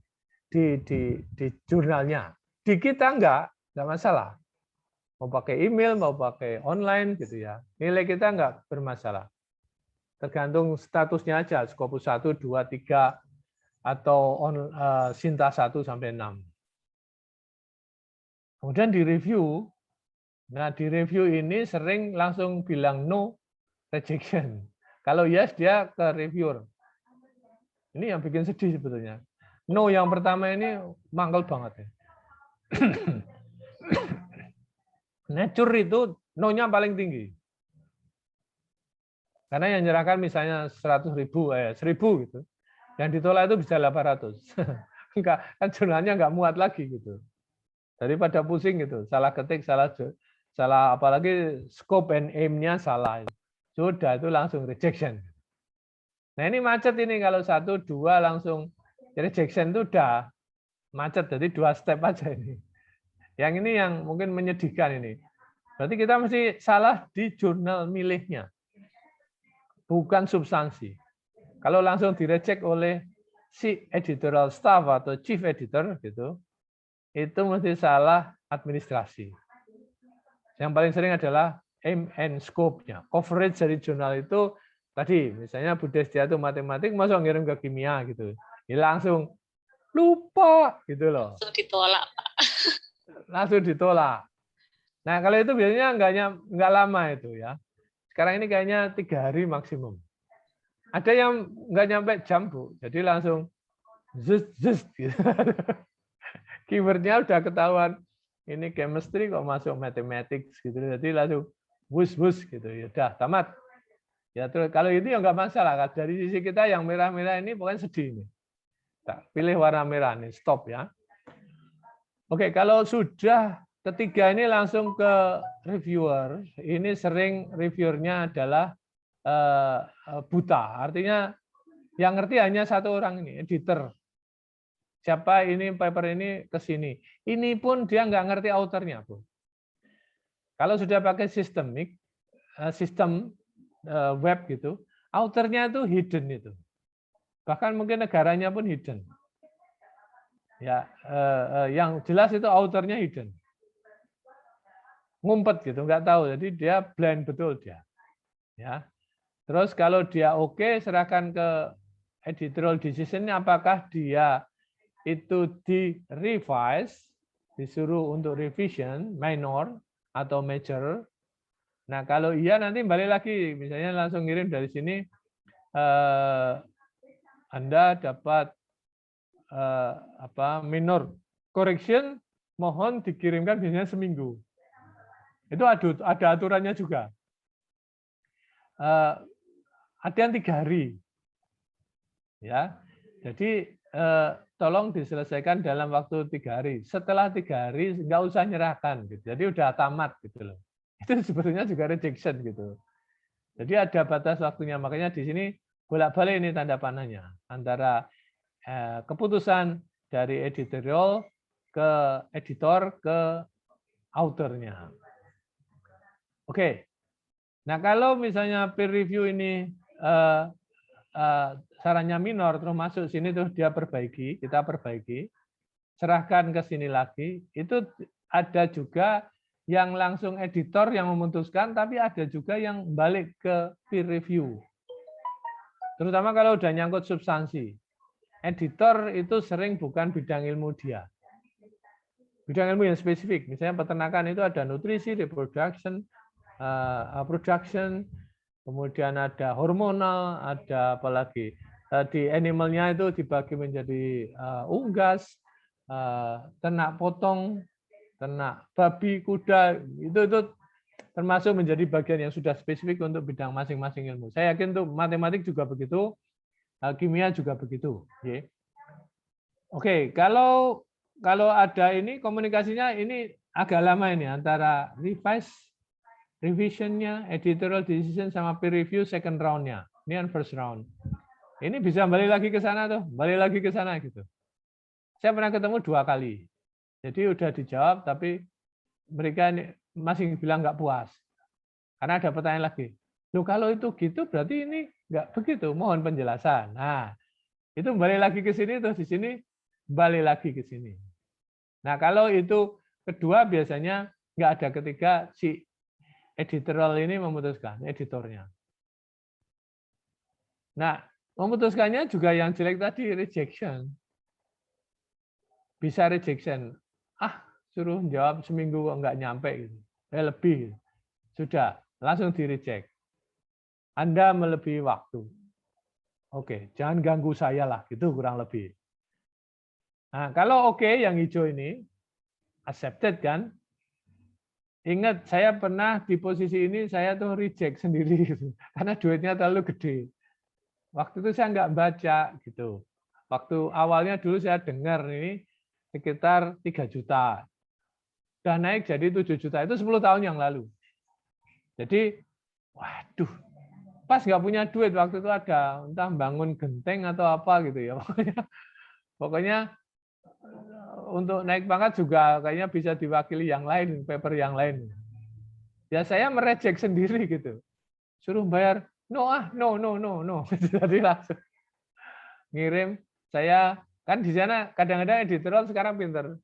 jurnalnya. Di kita enggak masalah. Mau pakai email, mau pakai online gitu ya. Nilai kita enggak bermasalah. Tergantung statusnya aja, Scopus 1, 2, 3 atau Sinta 1 sampai 6. Kemudian di review. Nah, di review ini sering langsung bilang no, rejection. Kalau yes dia ke reviewer. Ini yang bikin sedih sebetulnya. No yang pertama ini mangkel banget ya. Nature itu no-nya paling tinggi. Karena yang menyerahkan misalnya 100.000, 1.000 gitu. Yang ditolak itu bisa 800. Enggak, kan jurnalnya enggak muat lagi gitu. Daripada pusing gitu, salah ketik, salah apalagi scope and aim-nya salah. Sudah itu langsung rejection. Nah, ini macet ini kalau 1, 2 langsung rejection itu udah macet, jadi 2 step aja ini. Yang ini yang mungkin menyedihkan ini. Berarti kita mesti salah di jurnal milihnya. Bukan substansi. Kalau langsung direject oleh si editorial staff atau chief editor gitu, itu mesti salah administrasi. Yang paling sering adalah aim and scope-nya. Coverage dari jurnal itu tadi, misalnya Budi Setiatu matematik, masuk ngirim ke kimia gitu. Ya langsung lupa gitu loh. Langsung ditolak, Pak. Langsung ditolak. Nah, kalau itu biasanya nggak lama itu ya. Sekarang ini kayaknya 3 hari maksimum. Ada yang nggak nyampe jam, Bu. Jadi langsung zus gitu. Keywordnya udah ketahuan. Ini chemistry kok masuk mathematics gitu. Jadi langsung wus gitu. Ya udah tamat. Ya terus kalau itu ya nggak masalah. Dari sisi kita yang merah-merah ini pokoknya sedih ini. Pilih warna merah nih, stop ya. Oke, kalau sudah ketiga ini langsung ke reviewer. Ini sering reviewernya adalah buta. Artinya yang ngerti hanya 1 orang ini, editor. siapa ini paper ini ke sini. Ini pun dia nggak ngerti authornya, Bu. Kalau sudah pakai sistem web gitu, authornya itu hidden itu. Bahkan mungkin negaranya pun hidden. Ya, yang jelas itu authornya hidden. Ngumpet gitu, nggak tahu. Jadi dia blind betul dia. Ya. Terus kalau dia oke, serahkan ke editorial decision apakah dia itu di-revise, disuruh untuk revision, minor atau major. Nah, kalau iya nanti balik lagi, misalnya langsung ngirim dari sini, Anda dapat minor correction, mohon dikirimkan biasanya seminggu. Itu ada aturannya juga. Ada yang 3 hari. Ya, jadi tolong diselesaikan dalam waktu 3 hari. Setelah 3 hari nggak usah nyerahkan, gitu. Jadi udah tamat gitu loh. Itu sebetulnya juga rejection gitu. Jadi ada batas waktunya. Makanya di sini bolak-balik ini tanda panahnya antara keputusan dari editorial ke editor ke autornya. Oke. Nah, kalau misalnya peer review ini sarannya minor terus masuk sini terus dia perbaiki, kita perbaiki, serahkan ke sini lagi, itu ada juga yang langsung editor yang memutuskan, tapi ada juga yang balik ke peer review. Terutama kalau udah nyangkut substansi. Editor itu sering bukan bidang ilmu dia. Bidang ilmu yang spesifik, misalnya peternakan itu ada nutrisi, reproduction, production, kemudian ada hormonal, ada apalagi di animalnya itu dibagi menjadi unggas, ternak potong, ternak babi, kuda, itu termasuk menjadi bagian yang sudah spesifik untuk bidang masing-masing ilmu. Saya yakin untuk matematik juga begitu, kimia juga begitu. Oke, kalau ada ini komunikasinya ini agak lama ini antara revisionnya, editorial decision sama peer review second round-nya. Ini kan first round. Ini bisa balik lagi ke sana tuh, balik lagi ke sana gitu. Saya pernah ketemu 2 kali. Jadi udah dijawab, tapi mereka masih bilang nggak puas. Karena ada pertanyaan lagi. Loh kalau itu gitu berarti ini nggak begitu, mohon penjelasan. Nah, itu balik lagi ke sini, terus di sini balik lagi ke sini. Nah, kalau itu kedua biasanya nggak ada, ketiga si editorial ini memutuskan, editornya. Nah, memutuskannya juga yang jelek tadi, rejection. Bisa rejection. Suruh jawab seminggu kok nggak nyampe gitu. Lebih. Sudah, langsung di-reject. Anda melebihi waktu. Oke, jangan ganggu saya lah, gitu kurang lebih. Nah, kalau oke yang hijau ini, accepted kan? Ingat, saya pernah di posisi ini, saya tuh reject sendiri. Gitu. Karena duitnya terlalu gede. Waktu itu saya nggak baca. Gitu. Waktu awalnya dulu saya dengar ini sekitar 3 juta. Sudah naik jadi 7 juta. Itu 10 tahun yang lalu. Jadi, waduh, pas nggak punya duit waktu itu ada entah bangun genteng atau apa gitu ya. Pokoknya untuk naik pangkat juga kayaknya bisa diwakili yang lain, paper yang lain. Ya saya mereject sendiri gitu. Suruh bayar, no. Jadi langsung ngirim. Saya kan di sana kadang-kadang editorial sekarang pinter.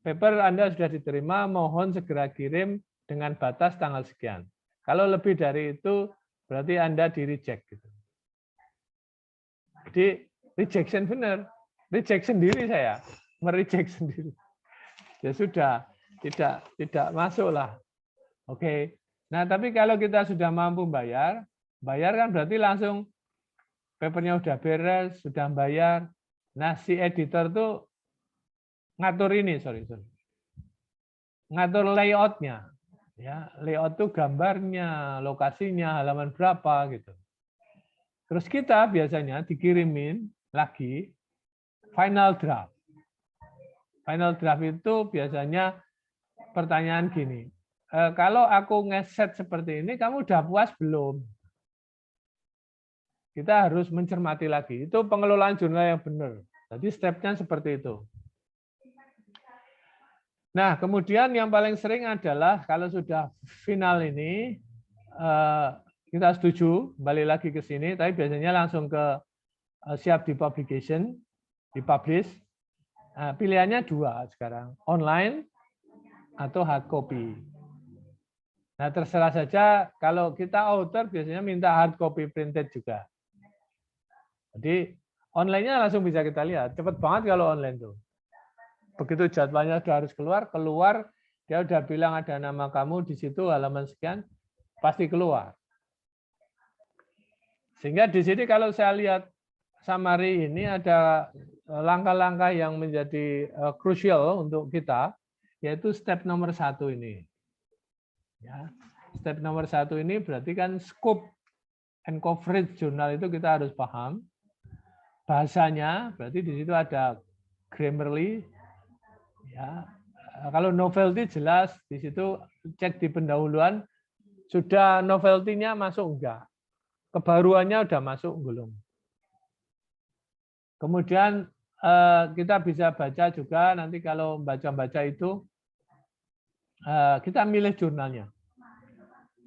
Paper Anda sudah diterima, mohon segera kirim dengan batas tanggal sekian. Kalau lebih dari itu berarti Anda di-reject gitu. Jadi rejection benar. Reject sendiri saya, mereject sendiri. Ya sudah, tidak masuk lah. Oke. Nah, tapi kalau kita sudah mampu bayar kan berarti langsung papernya udah beres, sudah bayar. Nah, si editor tuh ngatur ini, sorry. Ngatur layoutnya. Ya, layout tuh gambarnya, lokasinya, halaman berapa gitu. Terus kita biasanya dikirimin lagi final draft. Final draft itu biasanya pertanyaan gini, kalau aku ngeset seperti ini, kamu udah puas belum? Kita harus mencermati lagi. Itu pengelolaan jurnal yang benar. Jadi stepnya seperti itu. Nah, kemudian yang paling sering adalah kalau sudah final ini, kita setuju, kembali lagi ke sini, tapi biasanya langsung ke siap di publish. Nah, pilihannya dua sekarang, online atau hard copy. Nah, terserah saja, kalau kita author biasanya minta hard copy printed juga. Jadi online-nya langsung bisa kita lihat, cepat banget kalau online tuh. Begitu jadwalnya sudah harus keluar, dia udah bilang ada nama kamu di situ, halaman sekian, pasti keluar. Sehingga di sini kalau saya lihat summary ini ada langkah-langkah yang menjadi krusial untuk kita, yaitu step nomor 1 ini. Ya, step nomor 1 ini berarti kan scope and coverage jurnal itu kita harus paham. Bahasanya berarti di situ ada Grammarly. Ya, kalau novelty jelas di situ cek di pendahuluan sudah novelty-nya masuk enggak, kebaruannya udah masuk belum. Kemudian kita bisa baca juga nanti kalau baca-baca itu kita milih jurnalnya.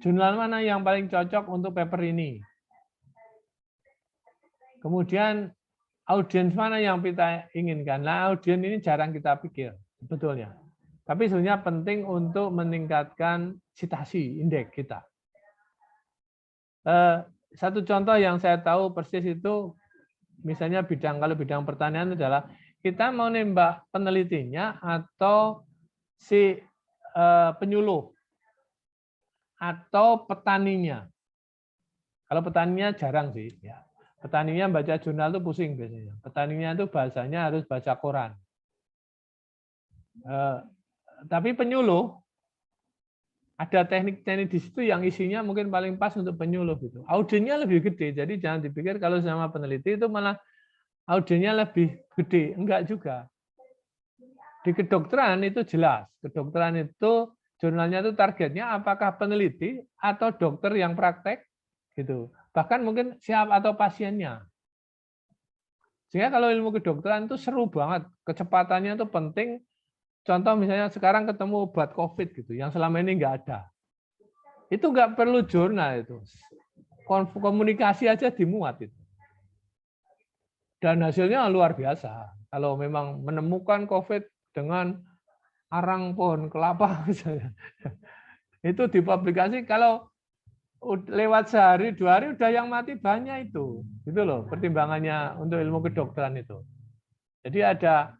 Jurnal mana yang paling cocok untuk paper ini? Kemudian audiens mana yang kita inginkan? Nah, audiens ini jarang kita pikir sebetulnya. Tapi sebenarnya penting untuk meningkatkan citasi indeks kita. Satu contoh yang saya tahu persis itu, misalnya kalau bidang pertanian adalah kita mau nembak penelitinya atau si penyuluh atau petaninya. Kalau petaninya jarang sih, ya. Petaninya baca jurnal itu pusing biasanya. Petaninya itu bahasanya harus baca koran. Tapi penyuluh ada teknik-teknik di situ yang isinya mungkin paling pas untuk penyuluh gitu. Audiennya lebih gede, jadi jangan dipikir kalau sama peneliti itu malah audiennya lebih gede, enggak juga. Di kedokteran itu jelas, kedokteran itu jurnalnya itu targetnya apakah peneliti atau dokter yang praktek gitu. Bahkan mungkin siap atau pasiennya. Sehingga kalau ilmu kedokteran itu seru banget, kecepatannya itu penting. Contoh misalnya sekarang ketemu obat COVID gitu, yang selama ini nggak ada. Itu nggak perlu jurnal itu. Komunikasi aja dimuat itu. Dan hasilnya luar biasa. Kalau memang menemukan COVID dengan arang pohon kelapa misalnya, itu dipublikasi kalau lewat sehari, 2 hari udah yang mati banyak itu. Itu loh pertimbangannya untuk ilmu kedokteran itu. Jadi ada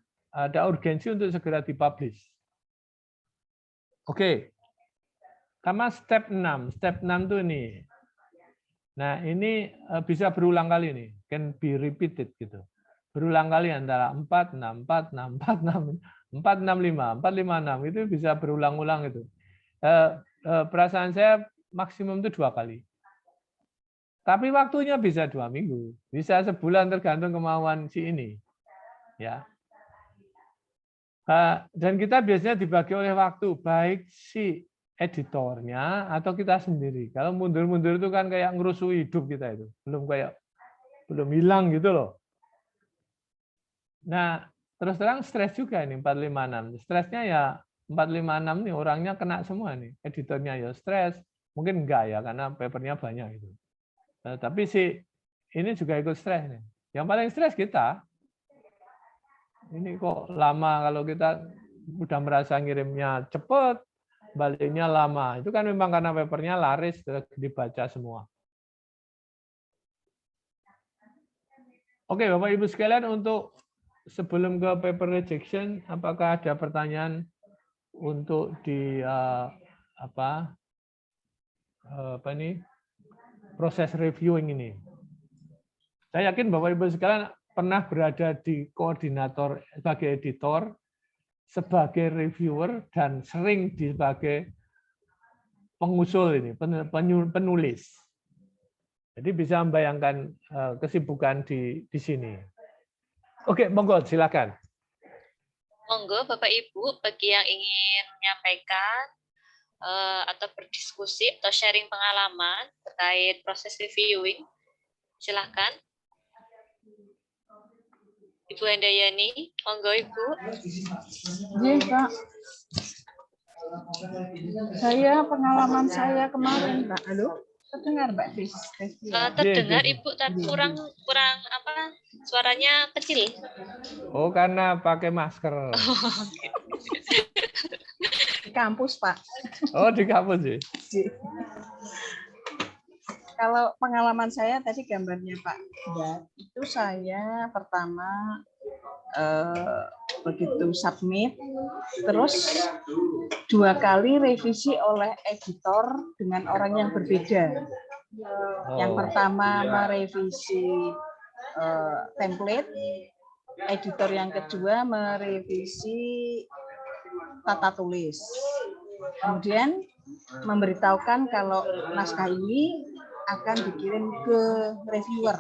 urgensi untuk segera dipublish. Oke. Sama step 6. Step 6 tuh ini. Nah, ini bisa berulang kali nih. Can be repeated gitu. Berulang kali antara 4, 6, 4, 6, 4, 6, 4, 6, 5, 4, 5, 6. Itu bisa berulang-ulang itu. Perasaan saya maksimum itu 2 kali. Tapi waktunya bisa 2 minggu. Bisa sebulan tergantung kemauan si ini. Ya. Dan kita biasanya dibagi oleh waktu. Baik si editornya atau kita sendiri. Kalau mundur-mundur itu kan kayak ngerusui hidup kita itu. Belum hilang gitu loh. Nah, terus terang stres juga ini 456. Stresnya ya 456 nih orangnya kena semua nih. Editornya ya stres. Mungkin enggak ya karena papernya banyak gitu. Tapi ini juga ikut stres nih. Yang paling stres kita. Ini kok lama kalau kita udah merasa ngirimnya cepat, baliknya lama. Itu kan memang karena papernya laris, dibaca semua. Oke, Bapak Ibu sekalian, untuk sebelum ke paper rejection, apakah ada pertanyaan untuk di proses reviewing ini? Saya yakin Bapak Ibu sekalian pernah berada di koordinator sebagai editor, sebagai reviewer, dan sering sebagai pengusul ini, penulis. Jadi bisa membayangkan kesibukan di sini. Oke, monggo silakan. Monggo Bapak Ibu, bagi yang ingin menyampaikan atau berdiskusi atau sharing pengalaman terkait proses reviewing, silakan. Ibu Handayani, monggo Ibu. Iya, Pak. Saya pengalaman saya kemarin, Pak. Halo? Terdengar, Mbak Des? Terdengar Ibu, tapi kurang apa? Suaranya kecil. Oh, karena pakai masker. Di kampus, Pak. Oh, di kampus sih. Kalau pengalaman saya tadi gambarnya Pak, itu saya pertama begitu submit, terus 2 kali revisi oleh editor dengan orang yang berbeda. Yang pertama merevisi template, editor yang kedua merevisi tata tulis. Kemudian memberitahukan kalau naskah ini akan dikirim ke reviewer.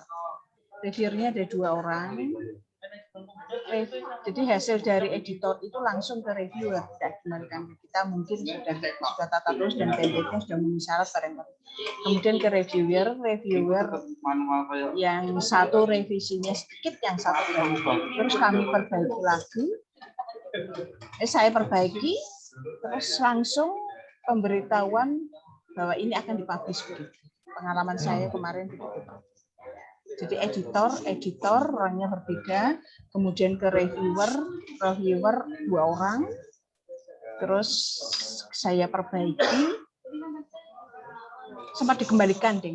Reviewernya ada 2 orang. Jadi hasil dari editor itu langsung ke reviewer. Tidak kembalikan ke kita, mungkin sudah tata tulis dan template-nya sudah memenuhi syarat barangkali. Kemudian ke reviewer yang satu revisinya sedikit, yang satu banyak. Terus kami perbaiki lagi. Saya perbaiki, terus langsung pemberitahuan bahwa ini akan dipublish begitu. Pengalaman saya kemarin begitu. Jadi editor orangnya berbeda, kemudian ke reviewer 2 orang, terus saya perbaiki, sempat dikembalikan 2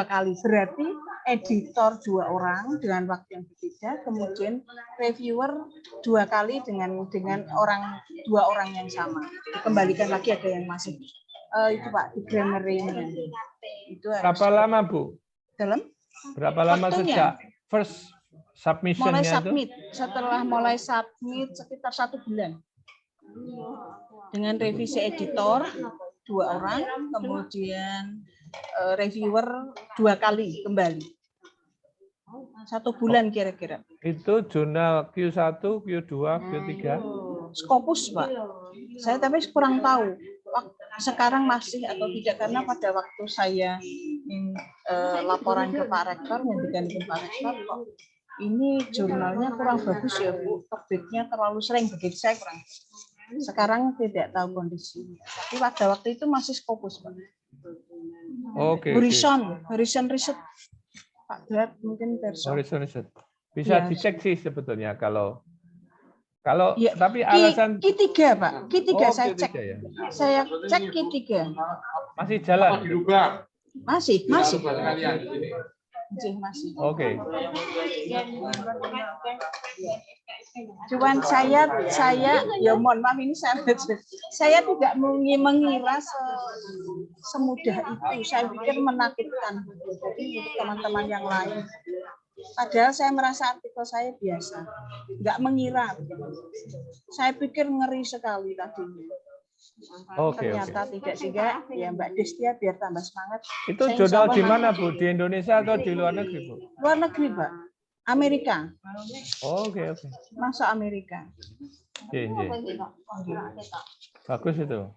kali. Berarti editor 2 orang dengan waktu yang berbeda, kemudian reviewer 2 kali dengan orang 2 orang yang sama. Dikembalikan lagi, ada yang masih itu Pak di Grammarly-nya. Itu berapa lama Bu? Dalam berapa lama waktunya, sejak first submission-nya mulai submit itu? Setelah mulai submit sekitar 1 bulan dengan revisi editor 2 orang, kemudian reviewer 2 kali kembali. 1 bulan kira-kira. Itu jurnal Q1, Q2, Q3. Scopus Pak. Saya tapi kurang tahu sekarang masih atau tidak, karena pada waktu saya laporan ke Pak Rektor, nyandikan ke Pak Rektor, kok ini jurnalnya kurang bagus ya Bu, terbitnya terlalu sering, begitu saya kurang. Sekarang tidak tahu kondisinya. Tapi pada waktu itu masih Scopus Pak. Oke. Horizon Research. Pak Berat mungkin versi. Horizon Research. Bisa ya, dicek sih sebetulnya kalau ya, tapi alasan Q3 Pak, Q3 saya cek. Ya? Saya cek Q3. Masih jalan. Masih. Oke. Cuman saya ya mohon maaf ini saya tidak mengira semudah itu. Saya pikir menakutkan. Jadi untuk teman-teman yang lain. Padahal saya merasa artikel saya biasa, nggak mengira. Saya pikir ngeri sekali tadinya. Ternyata tidak, sehingga ya Mbak Destia biar tambah semangat. Itu jurnal di mana Bu? Di Indonesia atau di luar negeri Bu? Luar negeri Pak, Amerika. Oke. Masa Amerika. Bagus itu.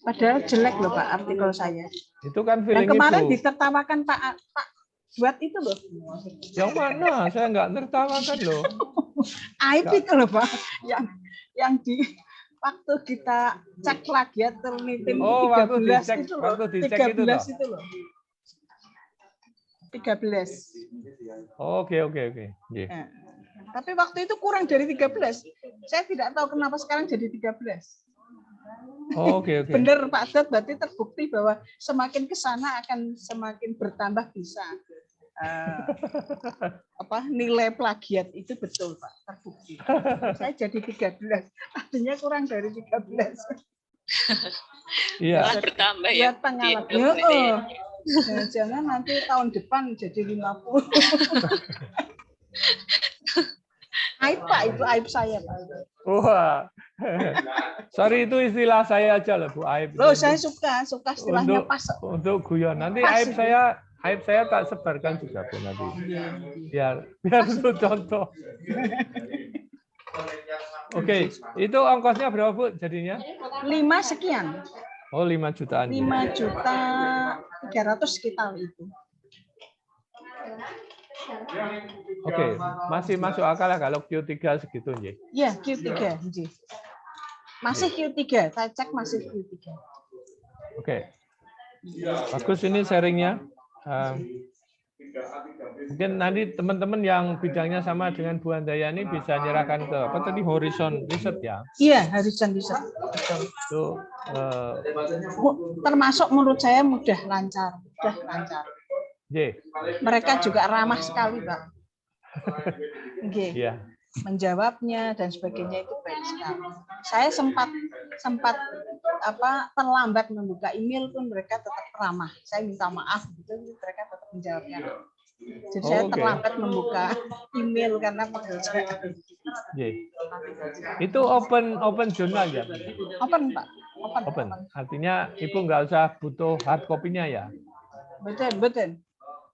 Padahal jelek loh Pak artikel saya. Itu kan feeling yang kemarin itu. ditertawakan Pak buat itu loh. Yang mana? Saya nggak tertawakan loh. Aib itu loh Pak. Yang di waktu kita cek plagiat Turnitin 13 itu loh. 13 itu loh. 13. Oke. Yeah. Nah, tapi waktu itu kurang dari 13. Saya tidak tahu kenapa sekarang jadi 13. Oke. Benar Pak Dot, berarti terbukti bahwa semakin ke sana akan semakin bertambah bisa. Nilai plagiat itu betul Pak, terbukti. Saya jadi 13, artinya kurang dari 13. Iya. Bertambah ya. Jangan nanti tahun depan jadi 50. Aib Pak, itu aib saya Pak. Wah. Sorry, itu istilah saya aja loh Bu, aib. Loh, saya suka istilahnya pas. Untuk guyon. Nanti aib saya tak sebarkan juga Bu nanti. Biar untuk contoh. Oke, itu ongkosnya berapa Bu jadinya? 5 sekian. Oh, 5 jutaan. 5.300.000 sekitar itu. Oke, masih masuk akal ya kalau Q3 segitu, nggih. Ya, Q3. nggih. Masih Q3, saya cek masih Q3. Oke. Bagus ini sharingnya. Mungkin nanti teman-teman yang bidangnya sama dengan Bu Handayani bisa nyerahkan ke apa tadi Horizon Research ya. Iya, Horizon Research. Betul. Itu termasuk menurut saya mudah lancar. J. Mereka juga ramah sekali, Pak. Oke. Iya. Menjawabnya dan sebagainya itu baik sekali. Saya sempat terlambat membuka email pun mereka tetap ramah. Saya minta maaf gitu, mereka tetap menjawabnya. Jadi saya terlambat membuka email karena pekerjaan. Itu open jurnal ya? Open, Pak. Open. Artinya Ibu nggak usah butuh hard copy-nya ya? Betul.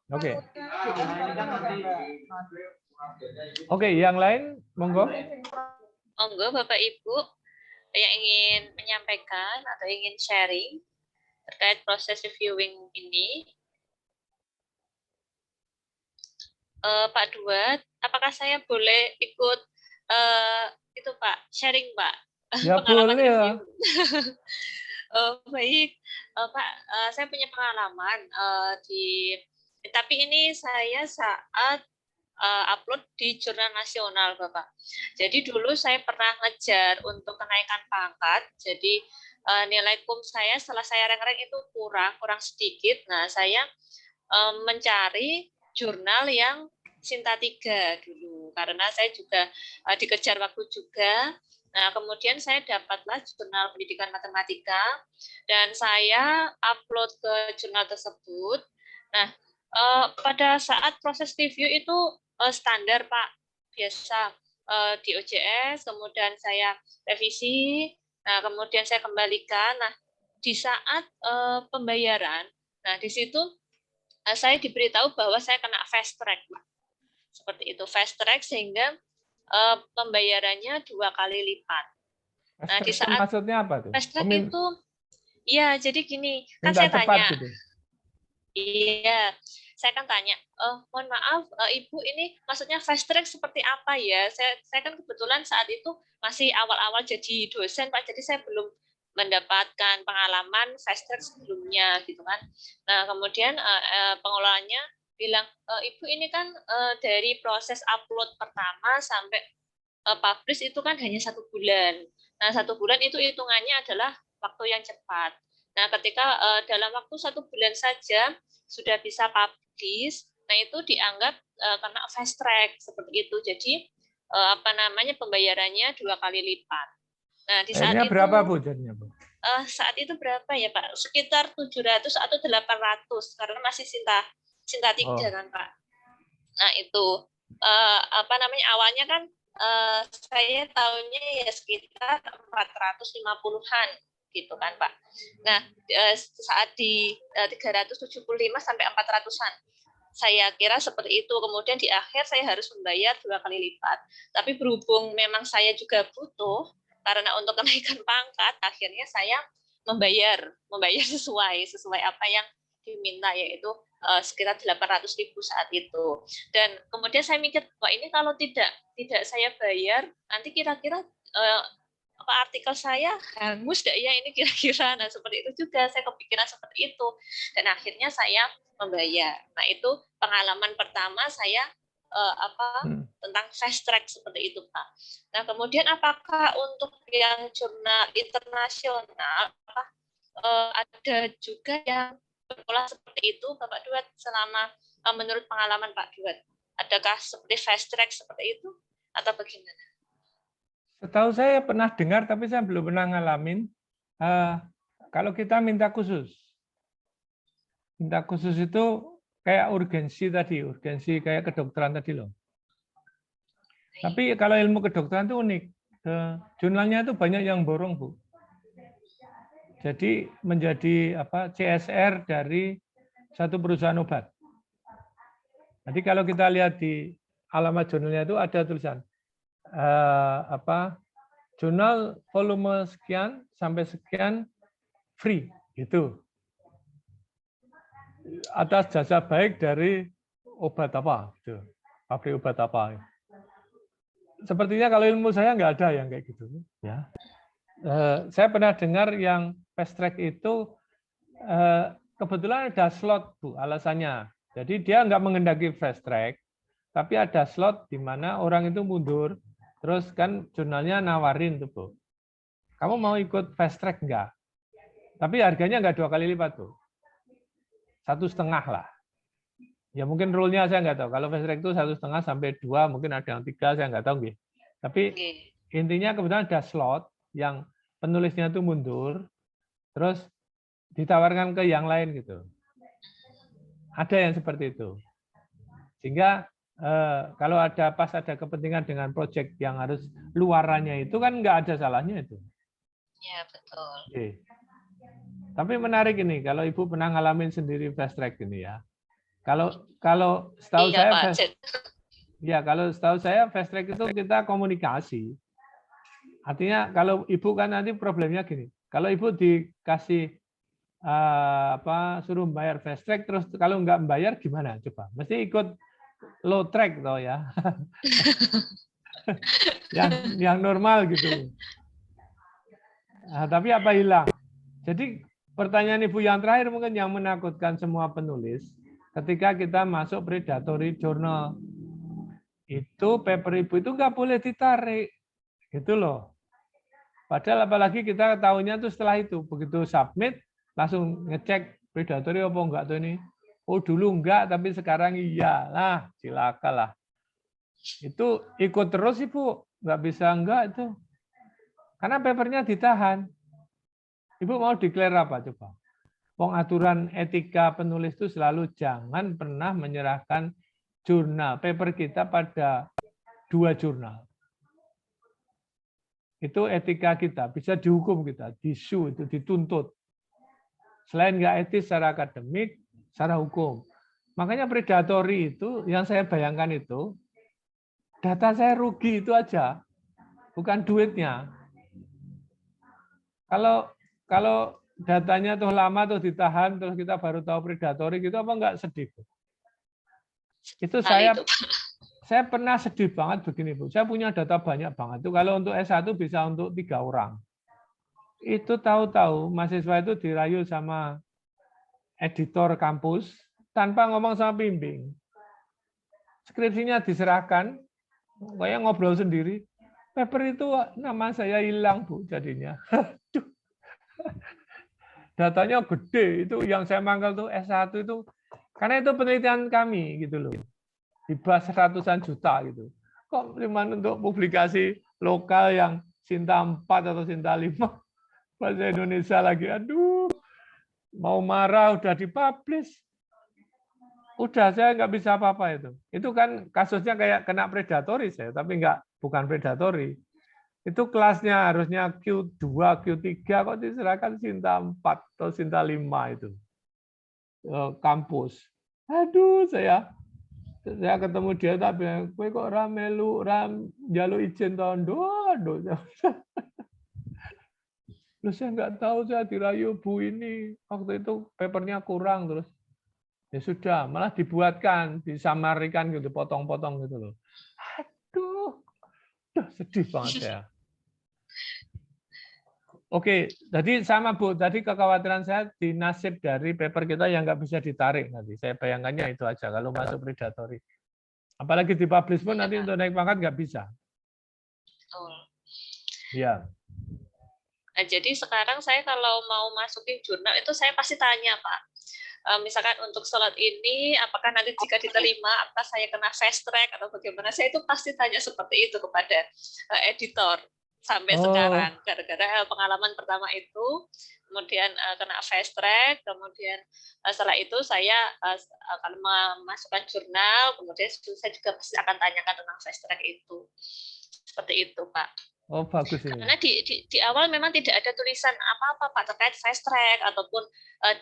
Oke. Oke, yang lain monggo. Monggo Bapak Ibu yang ingin menyampaikan atau ingin sharing terkait proses reviewing ini. Pak Duat, apakah saya boleh ikut itu Pak, sharing Pak? Ya pengalaman boleh ya. Baik, Pak, saya punya pengalaman tapi ini saya saat upload di jurnal nasional Bapak. Jadi dulu saya pernah ngejar untuk kenaikan pangkat, jadi nilai kum saya setelah saya rank itu kurang sedikit. Nah, saya mencari jurnal yang Sinta 3 dulu, karena saya juga dikejar waktu juga. Nah, kemudian saya dapatlah jurnal pendidikan matematika, dan saya upload ke jurnal tersebut. Nah, pada saat proses review itu standar Pak, biasa di OJS, kemudian saya revisi, nah kemudian saya kembalikan. Nah, di saat pembayaran, nah di situ saya diberitahu bahwa saya kena fast track, Pak. Seperti itu, fast track sehingga pembayarannya 2 kali lipat. Nah, di saat maksudnya apa tuh? Fast track itu, ya jadi gini, kan minta saya cepat tanya. Gitu. Iya, saya kan tanya, mohon maaf Ibu, ini maksudnya fast track seperti apa ya? Saya kan kebetulan saat itu masih awal-awal jadi dosen Pak, jadi saya belum mendapatkan pengalaman fast track sebelumnya gitu kan. Nah, kemudian pengelolanya bilang, Ibu ini kan dari proses upload pertama sampai publish itu kan hanya 1 bulan. Nah, 1 bulan itu hitungannya adalah waktu yang cepat. Nah, ketika dalam waktu 1 bulan saja sudah bisa publish, nah itu dianggap kena fast track seperti itu. Jadi pembayarannya 2 kali lipat. Nah, di saat itu berapa Bu jadinya Bu? Saat itu berapa ya Pak? Sekitar 700 atau 800 karena masih Sinta 3 kan Pak. Nah, itu awalnya kan saya tahunya ya sekitar 450-an gitu kan Pak. Nah, saat di 375 sampai 400-an. Saya kira seperti itu. Kemudian di akhir saya harus membayar 2 kali lipat. Tapi berhubung memang saya juga butuh karena untuk kenaikan pangkat, akhirnya saya membayar sesuai apa yang diminta, yaitu sekitar 800.000 saat itu. Dan kemudian saya mikir, wah ini kalau tidak saya bayar, nanti kira-kira artikel saya hangus ya ini kira-kira. Nah, seperti itu juga saya kepikiran seperti itu. Dan akhirnya saya membayar. Nah, itu pengalaman pertama saya tentang fast track seperti itu, Pak. Nah, kemudian apakah untuk yang jurnal internasional ada juga yang berpola seperti itu, Bapak Duat, selama menurut pengalaman Pak Duat? Adakah seperti fast track seperti itu atau bagaimana? Setahu saya pernah dengar, tapi saya belum pernah ngalamin. Kalau kita minta khusus itu kayak urgensi kayak kedokteran tadi loh. Tapi kalau ilmu kedokteran itu unik. Jurnalnya itu banyak yang borong Bu. Jadi menjadi CSR dari satu perusahaan obat. Jadi kalau kita lihat di alamat jurnalnya itu ada tulisan jurnal volume sekian sampai sekian free gitu, atas jasa baik dari obat apa, gitu. Pabrik obat apa. Sepertinya kalau ilmu saya nggak ada yang kayak gitu. Ya. Saya pernah dengar yang fast track itu kebetulan ada slot, Bu, alasannya. Jadi dia nggak mengendaki fast track, tapi ada slot di mana orang itu mundur, terus kan jurnalnya nawarin tuh, Bu. Kamu mau ikut fast track nggak? Tapi harganya nggak 2 kali lipat, Bu. 1,5 lah. Ya mungkin rule-nya saya nggak tahu. Kalau fast track itu 1,5 sampai 2, mungkin ada yang 3, saya nggak tahu. Gitu. Tapi intinya kebetulan ada slot yang penulisnya itu mundur, terus ditawarkan ke yang lain gitu. Ada yang seperti itu. Sehingga kalau pas ada kepentingan dengan proyek yang harus luarannya itu kan nggak ada salahnya itu. Ya, betul. Oke. Tapi menarik ini, kalau Ibu pernah ngalamin sendiri fast track ini ya. Kalau setahu Iya, saya Pak. kalau setahu saya fast track itu kita komunikasi. Artinya kalau Ibu kan nanti problemnya gini. Kalau Ibu dikasih suruh bayar fast track, terus kalau nggak membayar gimana? Coba. Mesti ikut low track toh ya. yang normal gitu. Nah, tapi apa hilang? Jadi pertanyaan Ibu yang terakhir mungkin yang menakutkan semua penulis. Ketika kita masuk predatory journal, itu paper Ibu itu nggak boleh ditarik, gitu loh. Padahal apalagi kita tahunya tuh setelah itu, begitu submit, langsung ngecek predatory apa enggak tuh ini. Oh dulu enggak, tapi sekarang iya. Lah, silakan lah. Itu ikut terus Ibu, nggak bisa enggak itu. Karena papernya ditahan. Ibu mau declare apa coba? Pengaturan etika penulis itu selalu jangan pernah menyerahkan jurnal, paper kita pada 2 jurnal. Itu etika kita, bisa dihukum kita, disu, itu dituntut. Selain nggak etis secara akademik, secara hukum. Makanya predatory itu, yang saya bayangkan itu, data saya rugi itu aja, bukan duitnya. Kalau datanya tuh lama tuh ditahan, terus kita baru tahu predatory gitu, apa nggak sedih? Itu saya pernah sedih banget begini, Bu. Saya punya data banyak banget. Itu kalau untuk S1 bisa untuk 3 orang. Itu tahu-tahu mahasiswa itu dirayu sama editor kampus tanpa ngomong sama pembimbing. Skripsinya diserahkan, kayak ngobrol sendiri. Paper itu nama saya hilang, Bu, jadinya. Datanya gede, itu yang saya mangkal tuh S1 itu, karena itu penelitian kami gitu loh. Dibahas ratusan juta gitu. Kok cuma untuk publikasi lokal yang Sinta 4 atau Sinta 5 bahasa Indonesia lagi. Aduh, mau marah udah dipublish. Udah saya nggak bisa apa-apa itu. Itu kan kasusnya kayak kena predatory saya, tapi bukan predatory. Itu kelasnya harusnya Q2, Q3 kok diserahkan Sinta 4 atau Sinta 5 itu. Kampus. Aduh, saya ketemu dia tapi kowe kok njaluk izin tahun aduh. Terus saya nggak tahu, saya dirayu Bu ini waktu itu papernya kurang, terus ya sudah malah dibuatkan, disamarikan gitu, potong-potong gitu loh. Aduh, sedih banget saya. Oke, jadi sama Bu, tadi kekhawatiran saya di nasib dari paper kita yang nggak bisa ditarik nanti. Saya bayangkannya itu aja kalau masuk predatory. Apalagi dipublish pun nanti untuk naik pangkat nggak bisa. Ya. Nah, jadi sekarang saya kalau mau masukin jurnal itu saya pasti tanya, Pak. Misalkan untuk slot ini, apakah nanti jika diterima, apakah saya kena fast track atau bagaimana? Saya itu pasti tanya seperti itu kepada editor sampai sekarang. Gara-gara pengalaman pertama itu, kemudian kena fast track, kemudian setelah itu saya akan memasukkan jurnal, kemudian saya juga pasti akan tanyakan tentang fast track itu. Seperti itu, Pak. Oh, bagus ini. Karena di awal memang tidak ada tulisan apa-apa Pak terkait fast track ataupun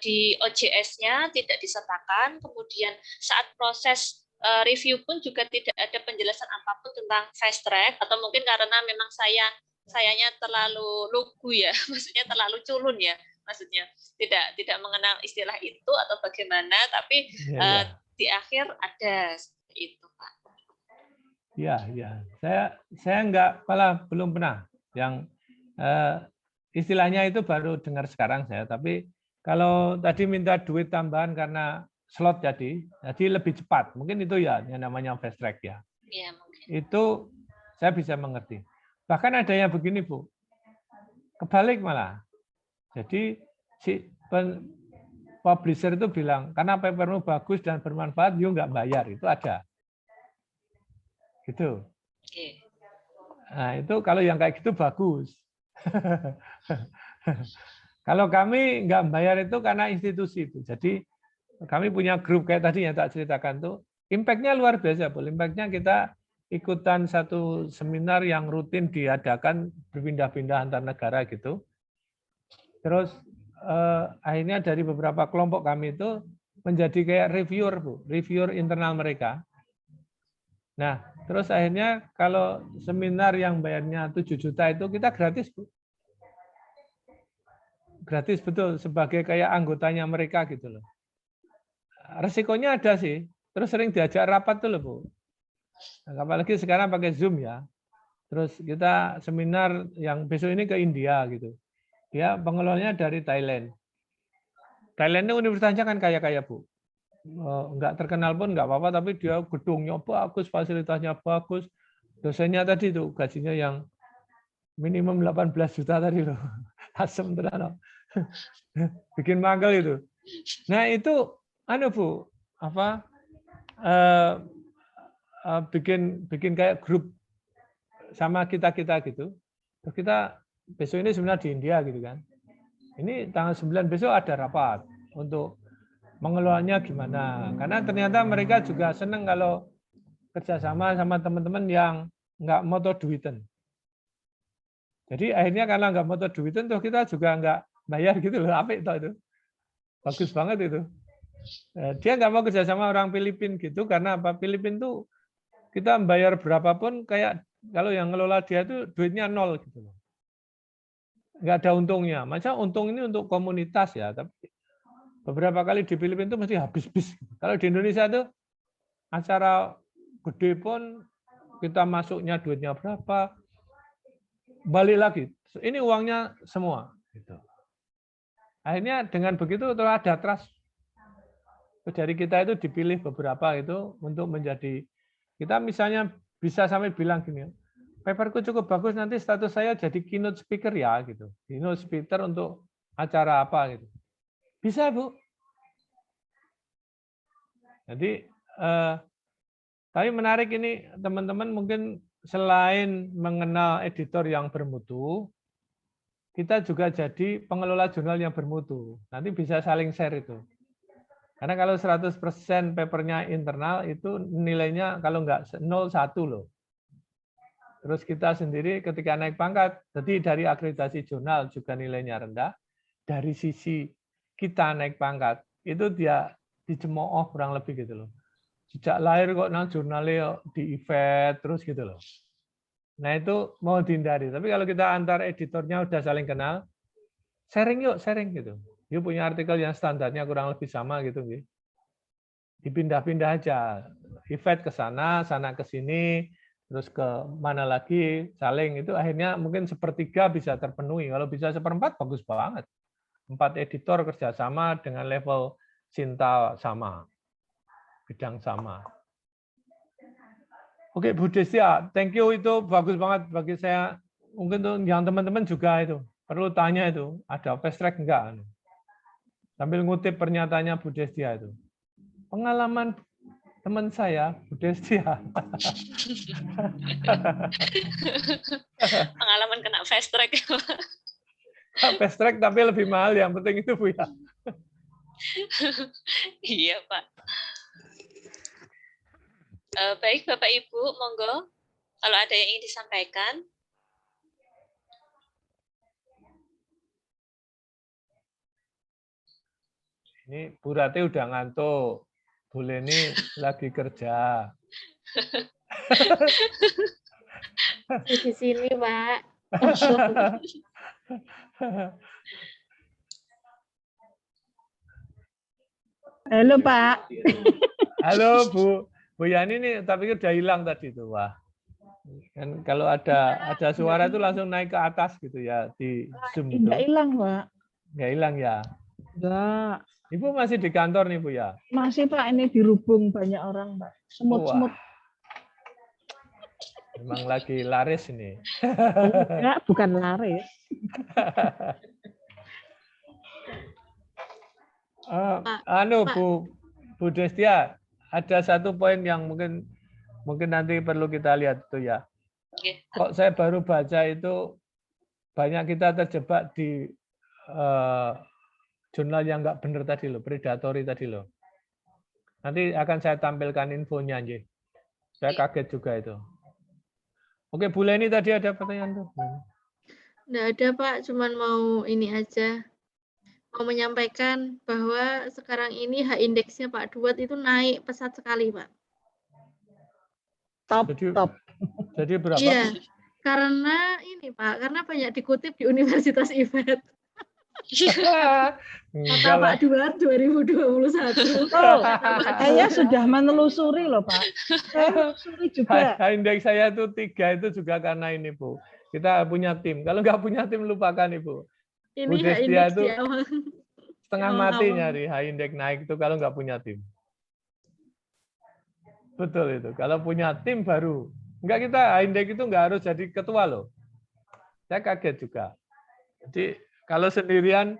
di OJS-nya tidak disertakan. Kemudian saat proses review pun juga tidak ada penjelasan apapun tentang fast track, atau mungkin karena memang sayanya terlalu lugu ya, maksudnya terlalu culun ya, maksudnya tidak mengenal istilah itu atau bagaimana. Tapi di akhir ada seperti itu, Pak. Ya, ya. Saya enggak, malah belum pernah yang istilahnya itu baru dengar sekarang saya. Tapi kalau tadi minta duit tambahan karena slot jadi lebih cepat. Mungkin itu ya yang namanya fast track ya. Iya, mungkin. Itu saya bisa mengerti. Bahkan ada yang begini, Bu. Kebalik malah. Jadi si publisher itu bilang, karena papermu bagus dan bermanfaat, you nggak bayar. Itu ada. Gitu. Oke. Nah, itu kalau yang kayak gitu bagus. Kalau kami nggak bayar itu karena institusi itu. Jadi kami punya grup kayak tadi yang tak ceritakan tuh, impact-nya luar biasa, Bu. Impact-nya kita ikutan satu seminar yang rutin diadakan berpindah-pindah antar negara gitu. Terus akhirnya dari beberapa kelompok kami itu menjadi kayak reviewer, Bu, reviewer internal mereka. Nah, terus akhirnya kalau seminar yang bayarnya 7 juta itu kita gratis, Bu. Gratis betul, sebagai kayak anggotanya mereka gitu loh. Resikonya ada sih, terus sering diajak rapat tuh loh, Bu. Nah, apalagi sekarang pakai Zoom ya. Terus kita seminar yang besok ini ke India gitu. Dia pengelolanya dari Thailand. Thailand ini universitasnya kan kaya-kaya, Bu. Nggak terkenal pun nggak apa-apa, tapi dia gedungnya bagus, fasilitasnya bagus. Dosennya tadi tuh gajinya yang minimum 18 juta tadi loh. Asem tenan. Bikin mangkel itu. Nah, itu Bu, apa bikin kayak grup sama kita-kita gitu. Terus kita besok ini sebenarnya di India gitu kan. Ini tanggal 9 besok ada rapat untuk mengelolanya gimana. Karena ternyata mereka juga senang kalau kerjasama sama teman-teman yang nggak moto duitan. Jadi akhirnya karena nggak moto duitan, tuh kita juga nggak bayar gitu loh. Apik toh itu. Bagus banget itu. Dia nggak mau kerjasama orang Filipina gitu, karena apa? Filipina tuh kita bayar berapapun, kayak kalau yang ngelola dia itu duitnya nol gitu loh. Nggak ada untungnya. Masa untung ini untuk komunitas ya, tapi beberapa kali di Filipina itu mesti habis-habis. Kalau di Indonesia tuh acara gede pun kita masuknya duitnya berapa, balik lagi. Ini uangnya semua. Gitu. Akhirnya dengan begitu telah ada trust. Dari kita itu dipilih beberapa itu untuk menjadi, kita misalnya bisa sampai bilang gini, paperku cukup bagus, nanti status saya jadi keynote speaker ya gitu. Keynote speaker untuk acara apa gitu. Bisa, Bu. Jadi tapi menarik ini teman-teman, mungkin selain mengenal editor yang bermutu, kita juga jadi pengelola jurnal yang bermutu. Nanti bisa saling share itu. Karena kalau 100% papernya internal itu nilainya kalau nggak 0,1 loh. Terus kita sendiri ketika naik pangkat, jadi dari akreditasi jurnal juga nilainya rendah. Dari sisi kita naik pangkat, itu dia dicemooh kurang lebih gitu loh. Sejak lahir kok nang jurnalnya di event terus gitu loh. Nah itu mau dihindari. Tapi kalau kita antar editornya udah saling kenal, sharing yuk, sharing gitu. Yuk punya artikel yang standarnya kurang lebih sama gitu. Dipindah-pindah aja. Event ke sana, sana ke sini, terus ke mana lagi, saling. Itu akhirnya mungkin sepertiga bisa terpenuhi. Kalau bisa seperempat, bagus banget. 4 editor kerjasama dengan level cinta sama. Bidang sama. Oke, Bu Destia, thank you, itu bagus banget bagi saya. Mungkin tuh yang teman-teman juga itu perlu tanya itu, ada fast track enggak? Sambil ngutip pernyataannya Bu Destia itu. Pengalaman teman saya, Bu Destia. Pengalaman kena fast track. Fast track tapi lebih mahal, yang penting itu Bu ya. Iya, Pak. Baik, Bapak Ibu, monggo kalau ada yang ingin disampaikan. Ini Bu Rati udah ngantuk. Bu Leni lagi kerja. Di sini, Pak. Halo Pak. Halo Bu Yani nih, tapi udah hilang tadi tuh, wah. Kan kalau ada suara itu langsung naik ke atas gitu ya di Zoom itu. Enggak hilang Pak. Nggak hilang ya. Enggak. Ibu masih di kantor nih Bu ya. Masih Pak, ini dirubung banyak orang Pak. Semut-semut. Wah, memang lagi laris ini. Enggak, bukan laris. Anu Bu Destia, ada satu poin yang mungkin nanti perlu kita lihat tuh ya. Oke. Kok saya baru baca itu banyak kita terjebak di jurnal yang nggak benar tadi loh, predatory tadi loh. Nanti akan saya tampilkan infonya aja. Saya kaget juga itu. Oke, Bu Leni tadi ada pertanyaan tuh. Nggak ada Pak, cuman mau ini aja. Mau menyampaikan bahwa sekarang ini H-indeksnya Pak Duat itu naik pesat sekali Pak. Top. Jadi berapa? Iya, karena ini Pak, karena banyak dikutip di Universitas IFET. Kata Pak Duat 2021. Oh, saya sudah menelusuri loh Pak. Saya menelusuri juga. Indeks saya itu 3 itu juga karena ini Bu. Kita punya tim. Kalau nggak punya tim lupakan Ibu. Ini Bu Destia H-indeks itu di awal. setengah di mati awal-awal. nyari high index naik itu kalau nggak punya tim. Betul itu. Kalau punya tim baru. Enggak, kita high index itu nggak harus jadi ketua loh. Saya kaget juga. Jadi kalau sendirian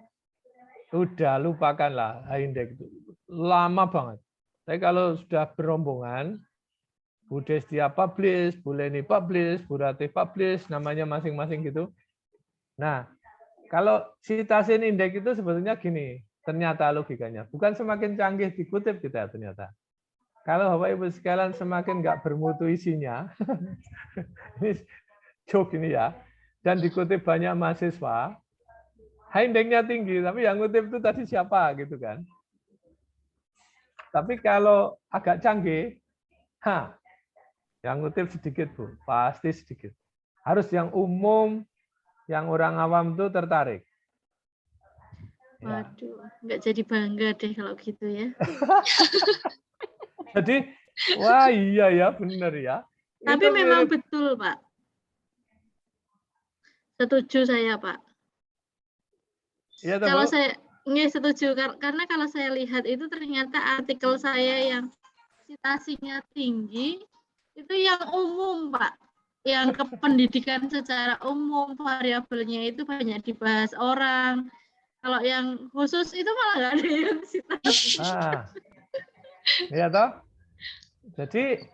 udah lupakanlah high index itu. Lama banget. Tapi kalau sudah berombongan, Bu Destia publish, Bu Leni publish, Bu Ratih publish, namanya masing-masing gitu. Nah, kalau citasin indeks itu sebetulnya gini, ternyata logikanya. Bukan semakin canggih dikutip kita ternyata. Kalau Bapak Ibu sekalian semakin nggak bermutu isinya, ini joke ini ya, dan dikutip banyak mahasiswa, high indeksnya tinggi, tapi yang ngutip itu tadi siapa gitu kan. Tapi kalau agak canggih, yang ngutip sedikit Bu, pasti sedikit. Harus yang umum, yang orang awam tuh tertarik. Ya. Waduh, nggak jadi bangga deh kalau gitu ya. Jadi, wah iya ya, benar ya. Tapi Itu memang mirip. betul Pak. Setuju saya Pak. Ya, Kalau Bu? saya nggak setuju karena kalau saya lihat itu ternyata artikel saya yang citasinya tinggi itu yang umum Pak, yang kependidikan secara umum variabelnya itu banyak dibahas orang. Kalau yang khusus itu malah nggak ada yang citasi. Ya toh. Jadi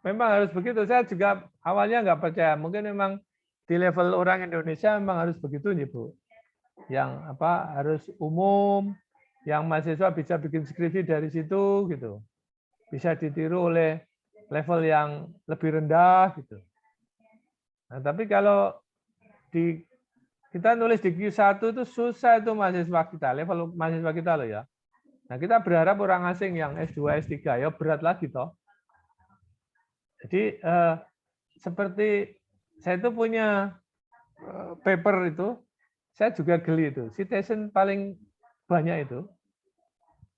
memang harus begitu. Saya juga awalnya nggak percaya. Mungkin memang di level orang Indonesia memang harus begitu nih Bu. Yang apa harus umum, yang mahasiswa bisa bikin skripsi dari situ gitu. Bisa ditiru oleh level yang lebih rendah gitu. Nah, tapi kalau kita nulis di Q1 itu susah itu mahasiswa kita, level mahasiswa kita loh ya. Nah, kita berharap orang asing yang S2, S3 ya berat lagi toh. Jadi seperti saya itu punya paper itu, saya juga geli itu. Citation paling banyak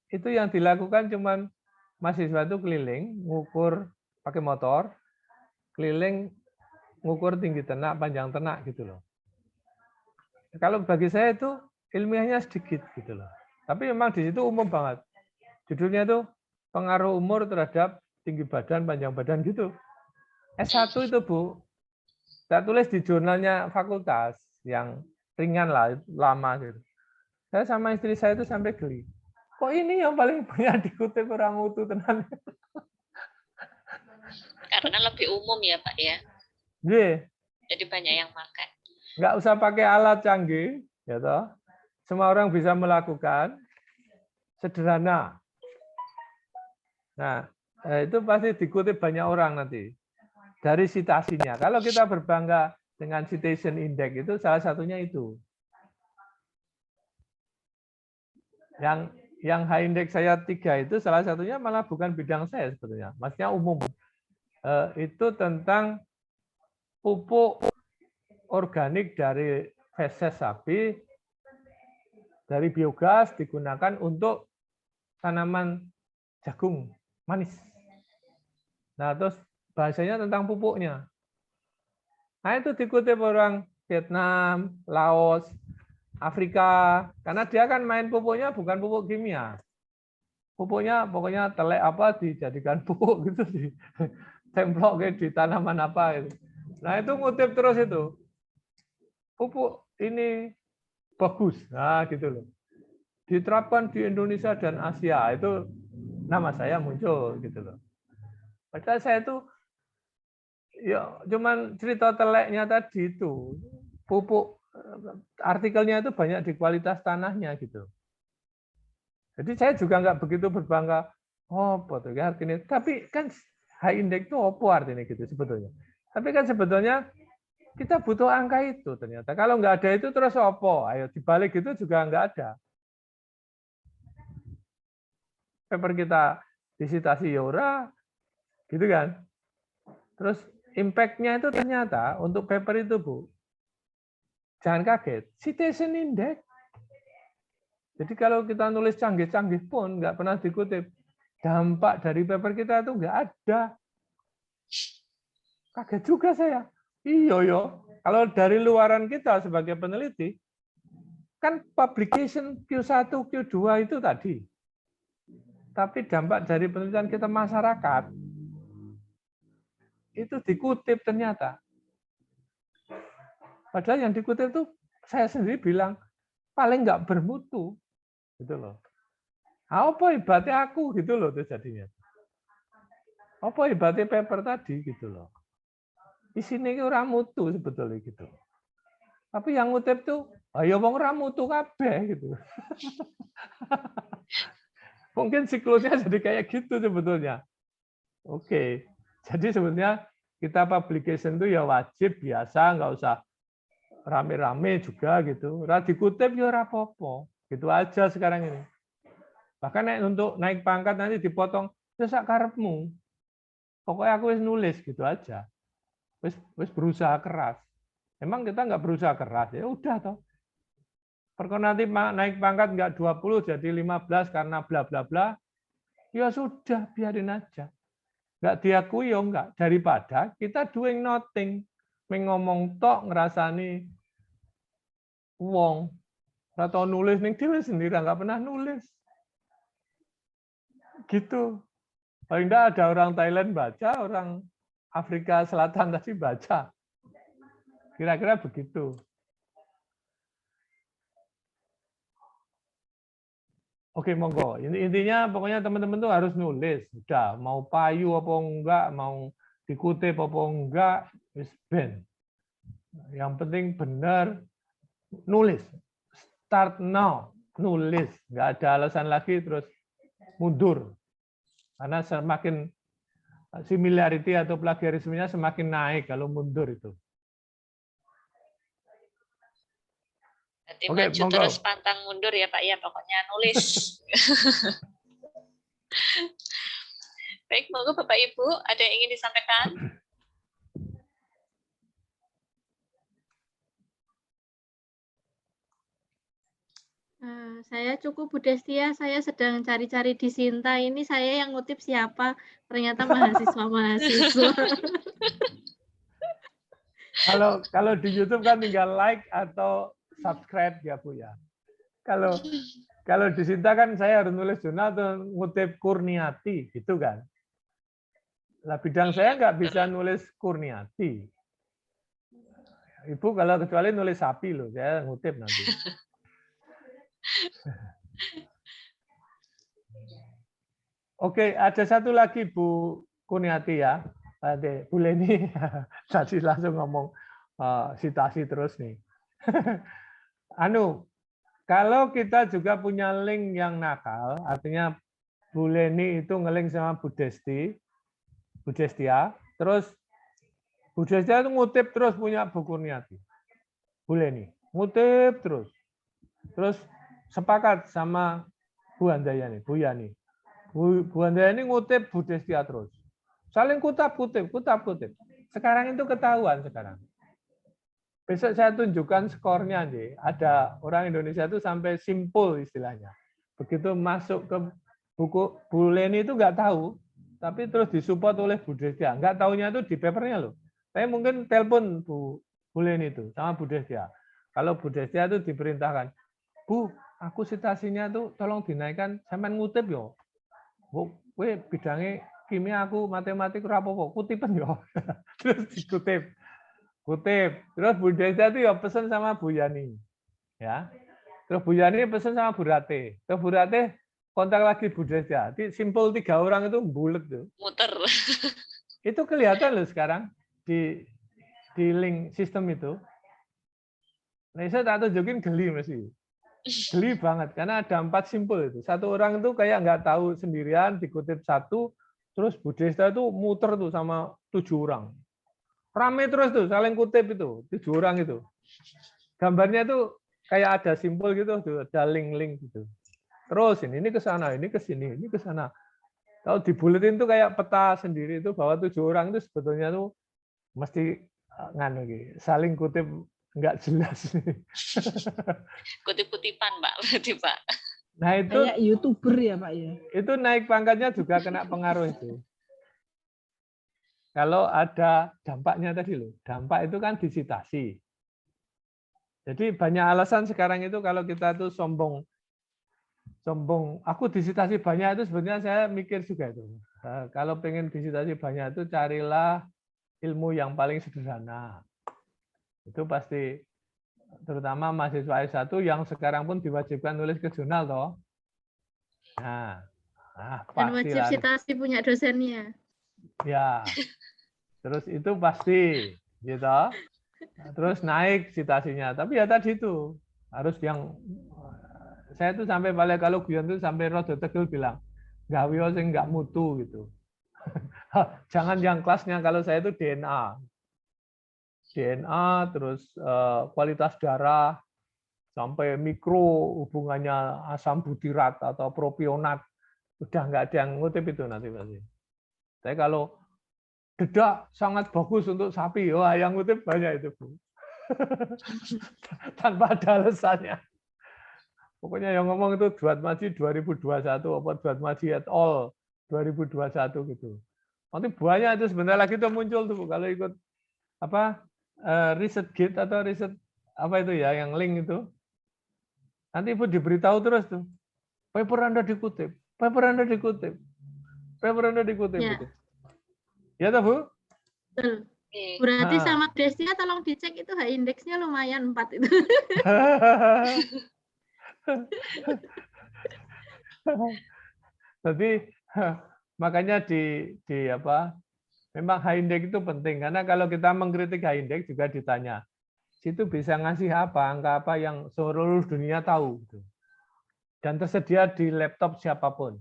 itu yang dilakukan cuman mahasiswa itu keliling, ngukur pakai motor, keliling, ngukur tinggi ternak, panjang ternak gitu loh. Kalau bagi saya itu ilmiahnya sedikit gitu loh. Tapi memang di situ umum banget. Judulnya itu pengaruh umur terhadap tinggi badan, panjang badan gitu. S1 itu Bu, saya tulis di jurnalnya fakultas yang ringan lah, lama gitu. Saya sama istri saya itu sampai geli. Kok ini yang paling banyak dikutip orang utuh tenan? Karena lebih umum ya Pak ya. Yeah. Jadi banyak yang makan. Nggak usah pakai alat canggih, ya toh. Semua orang bisa melakukan, sederhana. Nah, itu pasti dikutip banyak orang nanti dari citasinya. Kalau kita berbangga dengan citation index itu salah satunya itu. Yang high index saya 3 itu salah satunya malah bukan bidang saya sebetulnya. Maksudnya umum. Itu tentang pupuk organik dari feses sapi dari biogas digunakan untuk tanaman jagung manis. Nah, terus bahasanya tentang pupuknya. Nah, itu dikutip orang Vietnam, Laos, Afrika, karena dia kan main pupuknya bukan pupuk kimia. Pupuknya pokoknya telek apa dijadikan pupuk gitu, ditemplok di tanaman apa gitu. Nah, itu ngutip terus itu. Pupuk ini bagus. Nah, gitu loh. Diterapkan di Indonesia dan Asia, itu nama saya muncul gitu loh. Padahal saya itu ya cuman cerita teleknya tadi itu. Pupuk artikelnya itu banyak di kualitas tanahnya gitu. Jadi saya juga nggak begitu berbangga, oh betul ya artinya. Tapi kan high index itu apa artinya gitu sebetulnya. Tapi kan sebetulnya kita butuh angka itu ternyata. Kalau nggak ada itu terus apa? Ayo dibalik itu juga nggak ada. Paper kita disitasi Yora, gitu kan. Terus impact-nya itu ternyata untuk paper itu, Bu, jangan kaget, citation index. Jadi kalau kita nulis canggih-canggih pun nggak pernah dikutip. Dampak dari paper kita itu nggak ada. Kaget juga saya. Iya, yo. Kalau dari luaran kita sebagai peneliti, kan publication Q1, Q2 itu tadi. Tapi dampak dari penelitian kita masyarakat, itu dikutip ternyata. Padahal yang dikutip itu saya sendiri bilang, paling nggak bermutu. Gitu loh. Apa hebatnya aku gitu loh itu jadinya. Apa hebatnya paper tadi gitu loh. Di sini orang mutu sebetulnya gitu. Tapi yang ngutip tuh, ayo wong ora mutu kabeh gitu. Mungkin siklusnya jadi kayak gitu sebetulnya. Oke. Jadi sebetulnya kita publication itu ya wajib biasa, nggak usah rame-rame juga gitu. Ora dikutip ya ora apa-apa. Gitu aja sekarang ini. Bahkan untuk naik pangkat nanti dipotong, ya sak karepmu. Pokoknya aku wis nulis gitu aja. Wis berusaha keras. Emang kita nggak berusaha keras, ya udah toh. Perkara nanti naik pangkat nggak 20 jadi 15 karena bla bla bla, ya sudah biarin aja. Nggak diakui ya enggak. Daripada kita doing nothing, ngomong tok ngerasani wong atau nulis ning dhewe sendiri nggak pernah nulis. Gitu. Paling enggak ada orang Thailand baca, orang Afrika Selatan tadi baca. Kira-kira begitu. Oke, monggo. Intinya pokoknya teman-teman tuh harus nulis. Udah, mau payu apa enggak, mau dikutip apa enggak, wis ben. Yang penting benar nulis. Start now, nulis. Enggak ada alasan lagi terus mundur. Karena semakin similarity atau plagiarismenya semakin naik kalau mundur itu. Nanti Oke, maju monggo. terus pantang mundur ya Pak ya, pokoknya nulis. Baik, monggo Bapak Ibu, ada yang ingin disampaikan? Saya cukup Bu Destia, saya sedang cari-cari di Sinta. Ini saya yang ngutip siapa? Ternyata mahasiswa-mahasiswa. Kalau di YouTube kan tinggal like atau subscribe ya Bu ya. Kalau di Sinta kan saya harus nulis jurnal atau ngutip Kurniati gitu kan. Lah bidang saya nggak bisa nulis Kurniati. Ibu kalau kecuali nulis sapi loh, saya ngutip nanti. Oke, ada satu lagi Bu Kurniati ya. Bu Leni tadi langsung ngomong sitasi terus nih. Kalau kita juga punya link yang nakal, artinya Bu Leni itu ngelink sama Bu Destia, terus Bu Destia itu ngutip terus punya Bu Kurniati. Bu Leni, ngutip terus. Terus sepakat sama Bu Handayani, Bu Yani. Bu Handayani ngutip Bu Destia terus. Saling kutip. Sekarang itu ketahuan sekarang. Besok saya tunjukkan skornya nih. Ada orang Indonesia itu sampai simpul istilahnya. Begitu masuk ke buku Bu Leni itu nggak tahu, tapi terus disupport oleh Bu Destia. Nggak tahunya itu di papernya loh. Saya mungkin telepon Bu Leni itu sama Bu Destia. Kalau Bu Destia itu diperintahkan, Bu, aku citasinya tuh tolong dinaikkan, sampean ngutip yo. Bu, kowe bidangnya kimia, aku matematik ora apa-apa, kutipen yo. Terus dikutip. Kutip. Terus Bu Destia itu ya pesen sama Bu Yani. Ya. Terus Bu Yani pesen sama Bu Rate. Terus Bu Rate kontak lagi Bu Destia. Simpul 3 orang itu bulet tuh. Muter. Itu kelihatan loh sekarang di link sistem itu. Nah, saya tak tunjukin geli masih. Geli banget karena ada 4 simpul itu. Satu orang itu kayak nggak tahu sendirian, dikutip satu, terus Bu Destia itu muter tuh sama 7 orang. Rame terus tuh saling kutip itu, 7 orang itu. Gambarnya tuh kayak ada simpul gitu, tuh, ada link-link gitu. Terus ini ke sana, ini ke sini, ini ke sana. Kalau dibuletin tuh kayak peta sendiri itu bahwa 7 orang itu sebetulnya tuh mesti nganu gitu, saling kutip nggak jelas. Kutip-kutipan, Pak, berarti, Pak. Nah itu Kayak YouTuber ya Pak ya. Itu naik pangkatnya juga kena pengaruh itu. Kalau ada dampaknya tadi loh, dampak itu kan disitasi. Jadi banyak alasan sekarang itu kalau kita tuh sombong, aku disitasi banyak itu sebenarnya saya mikir juga itu. Kalau pengen disitasi banyak itu carilah ilmu yang paling sederhana. Itu pasti, terutama mahasiswa S1 yang sekarang pun diwajibkan nulis ke jurnal toh. Nah Dan wajib citasi punya dosennya. Ya, terus itu pasti, gitu. Terus naik citasinya. Tapi ya tadi itu harus yang saya tuh sampai balik kalau Guyon tuh sampai Rodo Tegel bilang gawe sing nggak mutu gitu. Jangan yang kelasnya, kalau saya itu DNA, terus kualitas darah sampai mikro hubungannya asam butirat atau propionat, udah nggak ada yang ngutip itu nanti pasti. Saya kalau dedak sangat bagus untuk sapi, wah yang ngutip banyak itu Bu. Tanpa ada alasannya. Pokoknya yang ngomong itu Dwatmaji 2021 apa Dwatmaji et al 2021 gitu. Nanti banyak itu sebentar lagi itu muncul tuh kalau ikut apa riset gate atau riset apa itu ya yang link itu. Nanti Ibu diberitahu terus tuh. Paper Anda dikutip, paper Anda dikutip. Paper Anda dikutip Ya. gitu. Ya toh Bu? Betul. Berarti sama Destia tolong dicek itu H-indeksnya lumayan 4 itu. Jadi makanya di apa? Memang H-index itu penting karena kalau kita mengkritik H-index juga ditanya, situ bisa ngasih apa, angka apa yang seluruh dunia tahu gitu. Dan tersedia di laptop siapapun.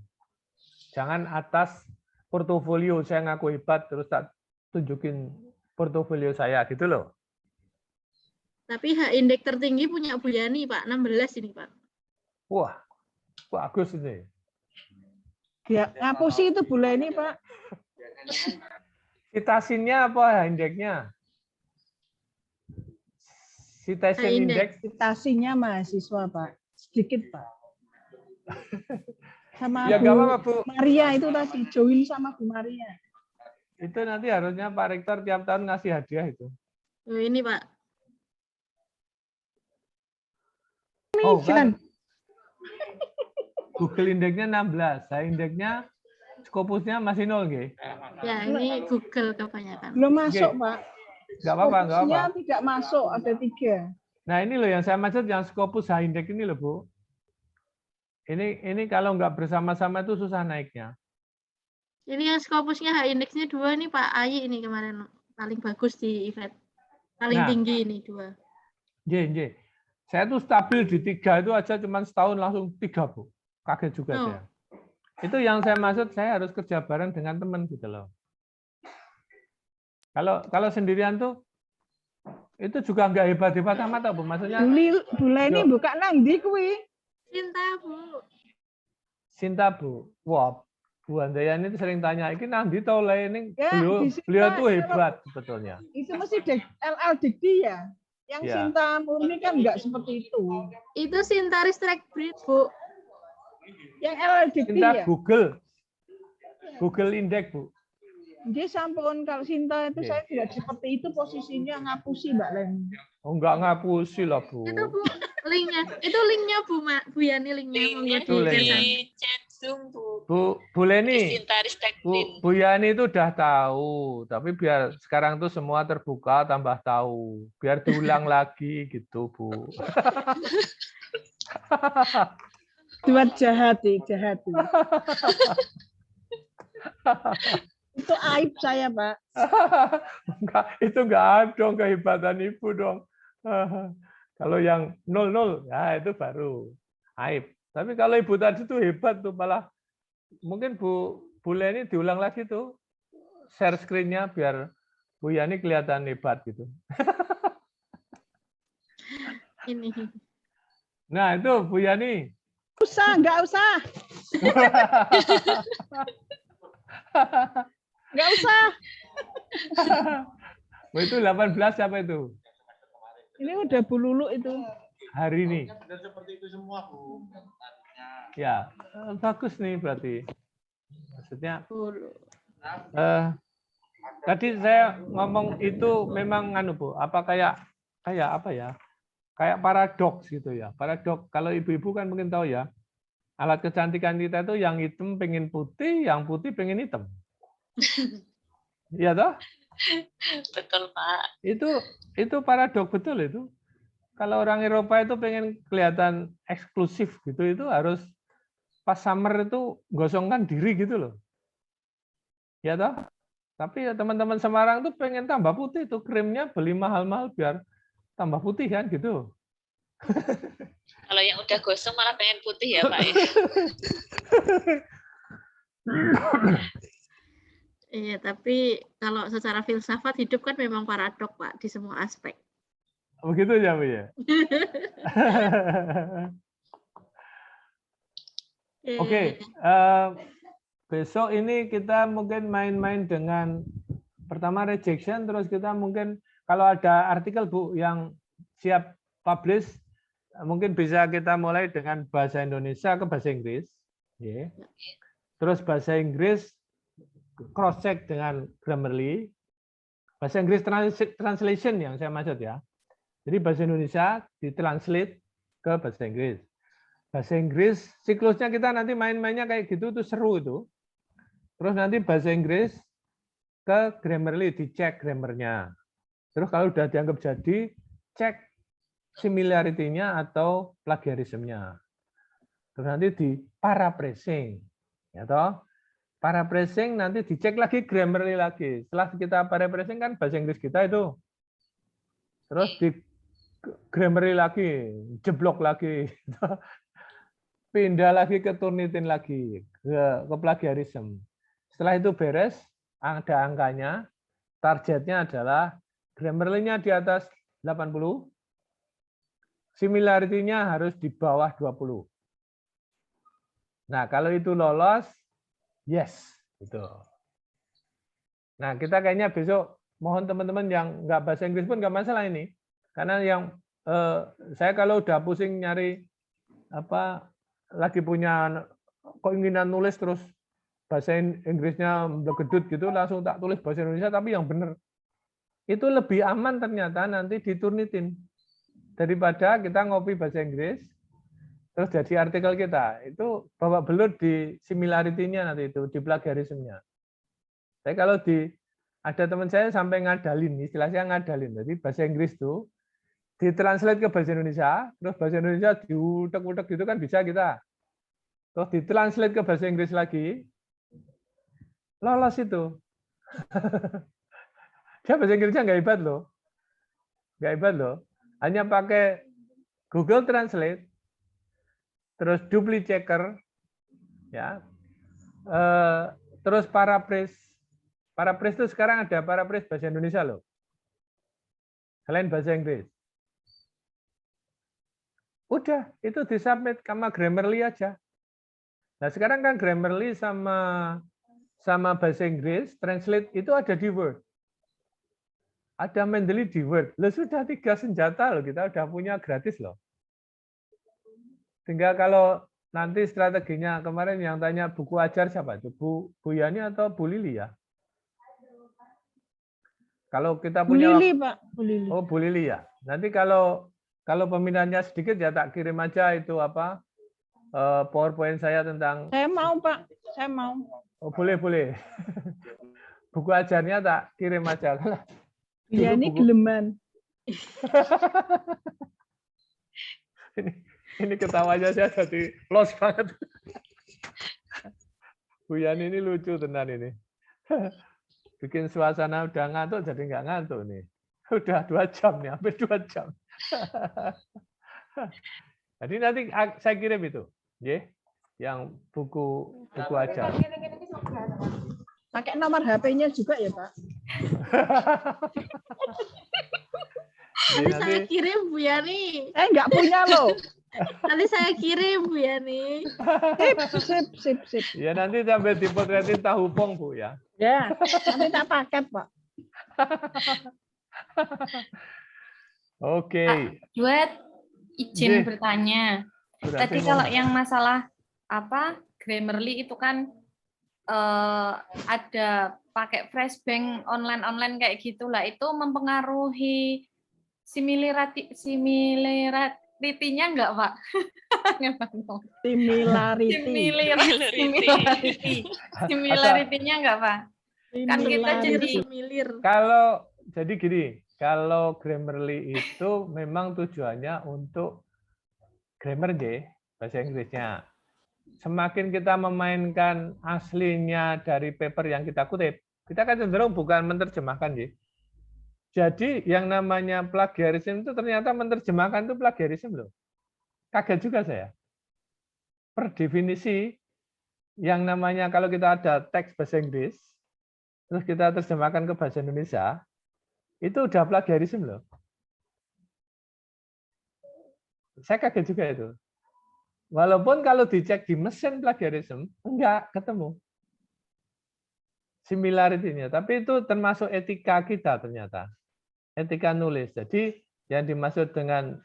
Jangan atas portofolio saya ngaku hebat terus tak tunjukin portofolio saya gitu loh. Tapi H-indeks tertinggi punya Bu Yani Pak, 16 ini Pak. Wah, bagus ini. Ya, ngapusi itu Bu Leni Pak. Citasinya apa indeksnya? Citation index. Citasinya mahasiswa Pak. Sedikit Pak. Sama Ya, Bu nggak apa-apa, Bu. Maria itu tadi, join sama Bu Maria. Itu nanti harusnya Pak Rektor tiap tahun ngasih hadiah itu. Oh, ini Pak. Oh, kan. Google indeksnya 16, saya indeksnya Scopusnya masih 0, nggih. Ya, ini Google kebanyakan. Belum masuk Oke. Pak. Nggak apa-apa, nggak apa-apa. Scopusnya tidak masuk, ada 3. Nah, ini loh yang saya maksud yang Scopus H-index ini loh, Bu. Ini kalau nggak bersama-sama itu susah naiknya. Ini yang Scopusnya H-indeksnya 2 nih Pak Ayi ini kemarin paling bagus di event. Paling Nah. tinggi ini 2. J. Saya tuh stabil di 3 itu aja cuman setahun langsung 3, Bu. Kaget juga Oh. saya. Itu yang saya maksud, saya harus kerja bareng dengan teman gitu loh. Kalau sendirian tuh itu juga nggak hebat-hebat amat, Bu. Maksudnya Bu Leni buka nang ndi kuwi? Cinta Bu. Sinta, Bu. Wah, Bu Handayani itu sering tanya, ini nanti tahu lah ini Ya, beliau di Sinta beliau tuh kalau- hebat sebetulnya. Itu mesti LL Dikti ya. Yang Ya. Sinta murni kan enggak seperti itu. Itu Sintaris track breed Bu. Yang LLDB Sinta ya? Google Index, Bu. Dia sampun kalau Sinta itu Oke. saya tidak seperti itu posisinya ngapusi Mbak Len. Oh, enggak ngapusi lah, Bu. Itu Bu, linknya Bu Yani, linknya Linknya Itu monggo linknya. di chat Zoom, Bu. Bu Leni, Sinta Ristek Lin. Bu Yani itu udah tahu, tapi biar sekarang tuh semua terbuka tambah tahu, biar diulang lagi gitu, Bu. Buat jahat. Itu aib saya, Pak. Enggak, itu enggak aib dong, kehebatan Ibu dong. Kalau yang 00, ya itu baru aib. Tapi kalau Ibu tadi tuh hebat tuh, malah mungkin Bu Leni diulang lagi tuh, share screen-nya biar Bu Yani kelihatan hebat gitu. Ini. Nah itu Bu Yani. Enggak usah. Enggak usah. Oh, itu 18 siapa itu? Ini udah Bu Lulu itu. Hari ini. Benar seperti itu semua, Bu. Ya, bagus nih berarti. Maksudnya tadi saya ngomong itu memang Bu, apa kayak apa ya? Kayak paradoks gitu ya. Paradoks kalau ibu-ibu kan mungkin tahu ya. Alat kecantikan kita itu yang hitam pengen putih, yang putih pengen hitam. Iya toh? Betul, Pak. Itu paradoks betul itu. Kalau orang Eropa itu pengen kelihatan eksklusif gitu, itu harus pas summer itu gosongkan diri gitu loh. Ya toh? Tapi ya teman-teman Semarang tuh pengen tambah putih, itu krimnya beli mahal-mahal biar tambah putih kan gitu. Kalau yang udah gosong malah pengen putih ya, Pak. Iya, tapi kalau secara filsafat hidup kan memang paradok, Pak, di semua aspek. Begitu ya, Bu ya. Oke, besok ini kita mungkin main-main dengan pertama rejection, terus kita mungkin kalau ada artikel Bu yang siap publish, mungkin bisa kita mulai dengan bahasa Indonesia ke bahasa Inggris. Yeah. Terus bahasa Inggris cross check dengan Grammarly. Bahasa Inggris translation yang saya maksud ya. Jadi bahasa Indonesia ditranslate ke bahasa Inggris. Bahasa Inggris siklusnya kita nanti main-mainnya kayak gitu tuh seru itu. Terus nanti bahasa Inggris ke Grammarly, dicek grammarnya. Terus kalau udah dianggap jadi, cek similarity-nya atau plagiarismenya. Terus nanti di paraphrasing. Ya toh? Paraphrasing nanti dicek lagi Grammarly lagi. Setelah kita paraphrasing kan bahasa Inggris kita itu. Terus di Grammarly lagi, jeblok lagi. Pindah lagi ke Turnitin lagi, ke plagiarism. Setelah itu beres, ada angkanya, targetnya adalah Grammarly-nya di atas 80, similarity-nya harus di bawah 20. Nah, kalau itu lolos, yes. Gitu. Nah, kita kayaknya besok mohon teman-teman yang nggak bahasa Inggris pun nggak masalah ini. Karena yang saya kalau udah pusing nyari lagi punya keinginan nulis terus bahasa Inggrisnya bergedut gitu, langsung tak tulis bahasa Indonesia tapi yang benar. Itu lebih aman ternyata nanti diturnitin. Daripada kita ngopi bahasa Inggris, terus jadi artikel kita. Itu bawa belut di similarity-nya nanti itu, di plagiarismnya. Tapi kalau ada teman saya sampai ngadalin, istilahnya ngadalin. Jadi bahasa Inggris itu ditranslate ke bahasa Indonesia, terus bahasa Indonesia diutek-utek gitu kan bisa kita. Terus ditranslate ke bahasa Inggris lagi, lolos itu. Dia bahasa Inggrisnya nggak hebat loh. Nggak hebat loh. Hanya pakai Google Translate, terus dupli checker, ya, terus paraphrase. Paraphrase itu sekarang ada paraphrase bahasa Indonesia loh. Selain bahasa Inggris. Udah, itu disubmit sama Grammarly aja. Nah sekarang kan Grammarly sama bahasa Inggris, translate itu ada di Word. Ada Mendeley di Word. Loh sudah 3 senjata loh, kita udah punya gratis loh. Tinggal kalau nanti strateginya kemarin yang tanya buku ajar siapa itu? Bu Yani atau Bu Lili ya? Kalau kita Bu punya Lili, Pak. Bu Lili. Oh, Bu Lili ya. Nanti kalau peminatnya sedikit ya tak kirim aja itu apa PowerPoint saya tentang. Saya mau, Pak. Saya mau. Oh, boleh. Buku ajarnya tak kirim aja. Iya, ini geleman. ini ketawanya saya jadi los banget. Bu Yani ini lucu tenan ini. Bikin suasana udah ngantuk jadi nggak ngantuk nih. Udah 2 jam nih, hampir 2 jam. Jadi nanti saya kirim itu, yang buku ajar. Pakai nomor HP-nya juga ya, Pak? Nanti saya kirim Bu Yani. Nggak punya loh. Nanti saya kirim Bu Yani. Sip. Ya nanti sampai dipotretin tahu pong Bu ya. Ya, nanti tak paket Pak. Oke. Duet izin bertanya. Berarti Tadi kalau yang masalah Grammarly itu kan ada pakai flashbank online kayak gitulah, itu mempengaruhi similarity-nya enggak, Pak? Similarity-nya enggak, Pak? Kan kita jadi jadi gini, kalau Grammarly itu memang tujuannya untuk grammar bahasa Inggrisnya. Semakin kita memainkan aslinya dari paper yang kita kutip, kita kan cenderung bukan menerjemahkan, Jadi yang namanya plagiarisme itu ternyata menerjemahkan itu plagiarisme loh. Kaget juga saya. Per definisi yang namanya kalau kita ada teks bahasa Inggris, terus kita terjemahkan ke bahasa Indonesia, itu udah plagiarisme loh. Saya kaget juga itu. Walaupun kalau dicek di mesin plagiarisme, enggak ketemu similarity-nya. Tapi itu termasuk etika kita ternyata. Etika nulis. Jadi yang dimaksud dengan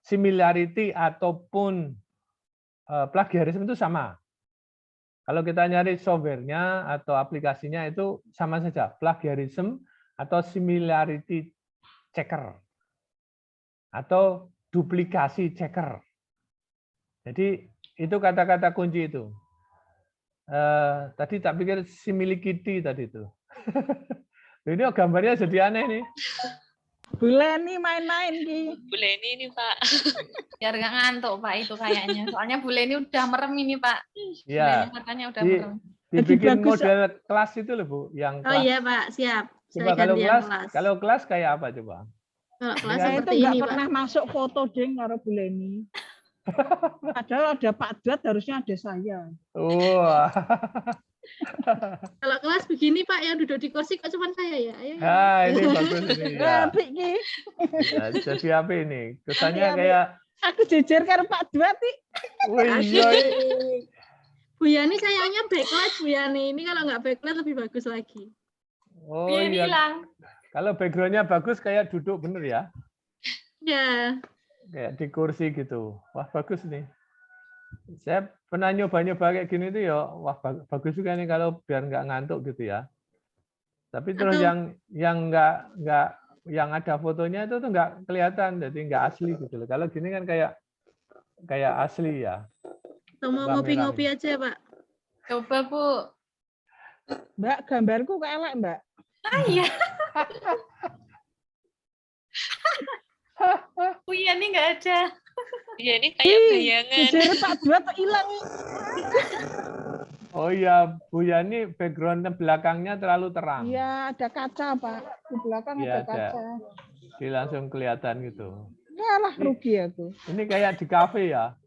similarity ataupun plagiarisme itu sama. Kalau kita nyari software-nya atau aplikasinya itu sama saja. Plagiarisme atau similarity checker. Atau duplikasi checker. Jadi itu kata-kata kunci itu. Tadi tak pikir similarity tadi itu. Ini gambarnya jadi aneh nih. Bu Leni main-main Ki. Bu Leni ini Pak. Biar nggak ngantuk Pak itu kayaknya. Soalnya Bu Leni udah merem ini Pak. Iya. Katanya udah merem. Dibikin model kelas itu loh Bu, yang kelas. Oh iya Pak, siap. Coba kalau kelas kayak apa coba? Kalau kelas Saya itu seperti nggak ini pernah Pak. masuk foto deng karo Bu Leni. Padahal ada Pak Drat, harusnya ada saya. Wah. Kalau kelas begini Pak, yang duduk di kursi kok cuma saya ya? Ayo. Nah, ini bagus ini ya. Ki. Ya, jadi apa ini? Kesannya kayak Aku jejer karo Pak Drat nih. wih, iya. Bu Yani sayangnya backlight Bu Yani. Ini kalau nggak backlight lebih bagus lagi. Oh Iya, iya. hilang. Kalau backgroundnya bagus kayak duduk bener ya. Ya. Kayak di kursi gitu. Wah, bagus nih. Saya pernah nyoba-nyoba kayak gini tuh ya, wah bagus juga nih kalau biar nggak ngantuk gitu ya. Tapi terus yang nggak yang ada fotonya itu tuh nggak kelihatan, jadi nggak asli gitu loh. Kalau gini kan kayak asli ya. Atau mau ngopi-ngopi aja Pak? Coba Bu. Mbak, gambarku kok elek Mbak. Ah iya. Bu Yani nggak ada. Iya ini kayak bayangan. Jejer Pak Drat hilang. Oh iya, Bu Yani background belakangnya terlalu terang. Iya, ada kaca Pak. Di belakang Iya, ada kaca. Jadi langsung kelihatan gitu. Ya lah, rugi aku. Ini kayak di kafe ya.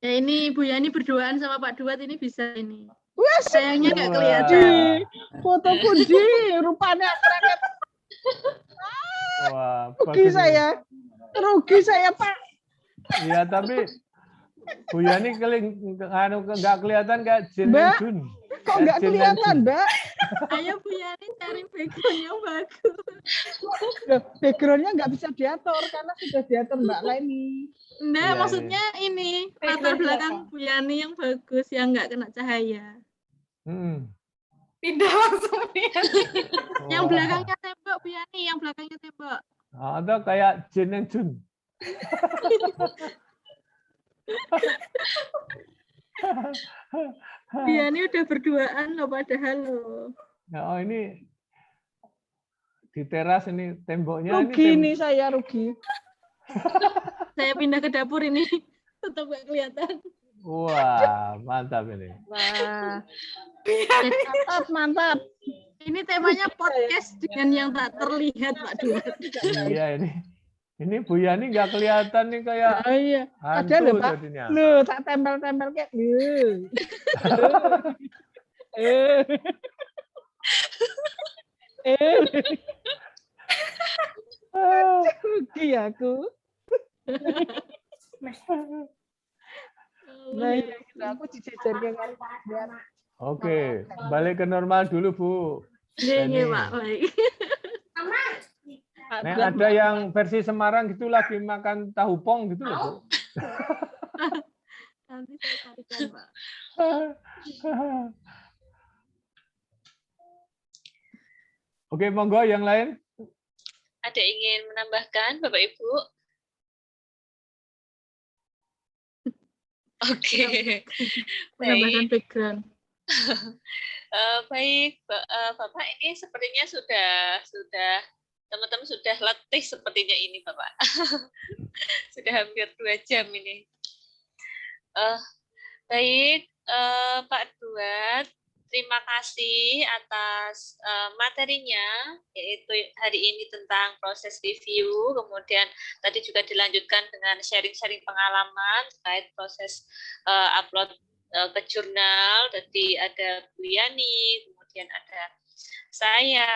Ya ini Bu Yani berduaan sama Pak Duat ini bisa ini. Wah, Sayangnya nggak Wah. kelihatan. fotoku di rupanya keren. Wah, Rugi bagus. saya. Rugi saya Pak. Iya, tapi Bu Yani nggak kelihatan kayak Jin Mbak, and Jun. Kok nggak Jin and kelihatan, Jun. Mbak? Ayo Bu Yani cari background yang bagus. Loh, background-nya nggak bisa diatur karena sudah diatur Mbak Leni. Enggak, Iya, maksudnya ini latar Background belakang Bu Yani yang bagus, yang nggak kena cahaya. Pindah langsung dia. Yang Wah. belakangnya tembok Bu Yani, yang belakangnya tembok. Atau kayak Jin and Jun. Bu Yani udah berduaan loh padahal loh. Oh ini di teras ini temboknya Rugi ini nih saya, rugi. Saya pindah ke dapur ini tetap nggak kelihatan. Wah, mantap ini. Wah, Jadi, mantap, mantap. ini temanya podcast dengan yang tak terlihat Pak Duat. Iya ini. Ini Bu Yani nggak kelihatan nih kayak Oh iya, ada hantu loh Pak. jadinya. Loh, tak tempel-tempel kayak loh. Rugi aku. Nah, iya, gitu. Aku dijejer ke kali. Oke, balik ke normal dulu Bu. Iya, Ini. Pak. Baik. Nah, ada yang versi Semarang gitu lagi makan tahu pong gitu loh Bu. Nanti saya carikan Pak. Oke, monggo yang lain. Ada ingin menambahkan, Bapak Ibu? Oke. Menambahkan background. Baik, Bapak ini sepertinya sudah teman-teman sudah letih sepertinya ini Bapak. Sudah hampir 2 jam ini. Baik, Pak Duat, terima kasih atas materinya, yaitu hari ini tentang proses review, kemudian tadi juga dilanjutkan dengan sharing-sharing pengalaman terkait proses upload ke jurnal. Jadi ada Bu Yani, kemudian ada saya,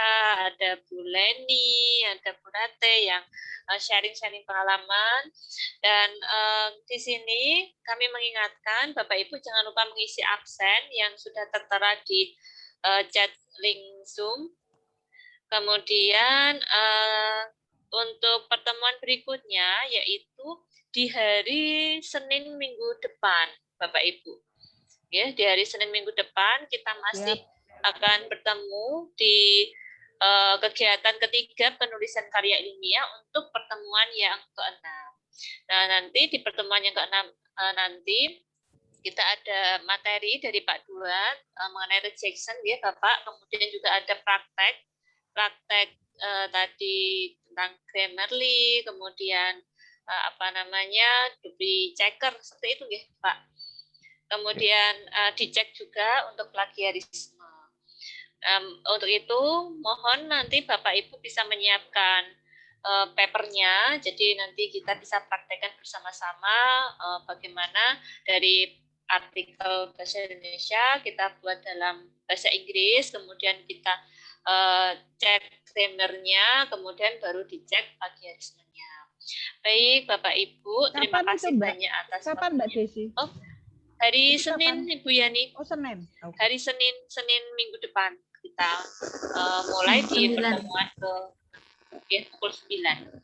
ada Bu Leni, ada Bu Rate yang sharing-sharing pengalaman. Dan di sini kami mengingatkan Bapak Ibu jangan lupa mengisi absen yang sudah tertera di chat link Zoom. Kemudian untuk pertemuan berikutnya yaitu di hari Senin minggu depan, Bapak Ibu. Ya, di hari Senin minggu depan kita masih akan bertemu di kegiatan ketiga penulisan karya ilmiah untuk pertemuan yang ke-6. Nah, nanti di pertemuan yang ke-6 nanti kita ada materi dari Pak Duat mengenai rejection ya Bapak, kemudian juga ada praktek tadi tentang Grammarly, kemudian dupli checker seperti itu ya Pak. Kemudian dicek juga untuk plagiarisme. Untuk itu mohon nanti Bapak Ibu bisa menyiapkan papernya, jadi nanti kita bisa praktekkan bersama-sama bagaimana dari artikel bahasa Indonesia kita buat dalam bahasa Inggris, kemudian kita cek grammarnya, kemudian baru dicek plagiarismenya. Baik Bapak Ibu, terima kasih banyak atas Kapan Mbak Desi? Oh, hari Senin Ibu Yani. Oh, Senin. Okay. Hari Senin minggu depan kita mulai di pertemuan pukul 9.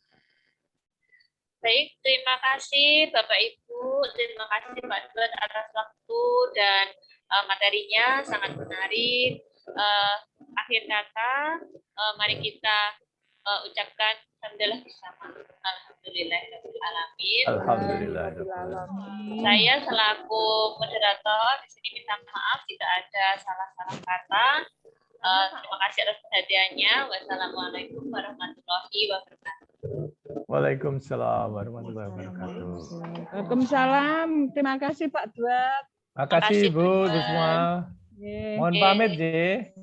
Baik, terima kasih Bapak Ibu, terima kasih Pak Duat atas waktu dan materinya sangat menarik. Akhir kata, mari kita ucapkan alhamdulillah bersama. Alhamdulillahirabbil alamin. Saya selaku moderator di sini minta maaf jika ada salah-salah kata. Terima kasih atas perhatiannya. Wassalamualaikum warahmatullahi wabarakatuh. Waalaikumsalam warahmatullahi wabarakatuh. Waalaikumsalam. Terima kasih Pak Duat. Terima kasih Bu, semua. Mohon pamit, Ji.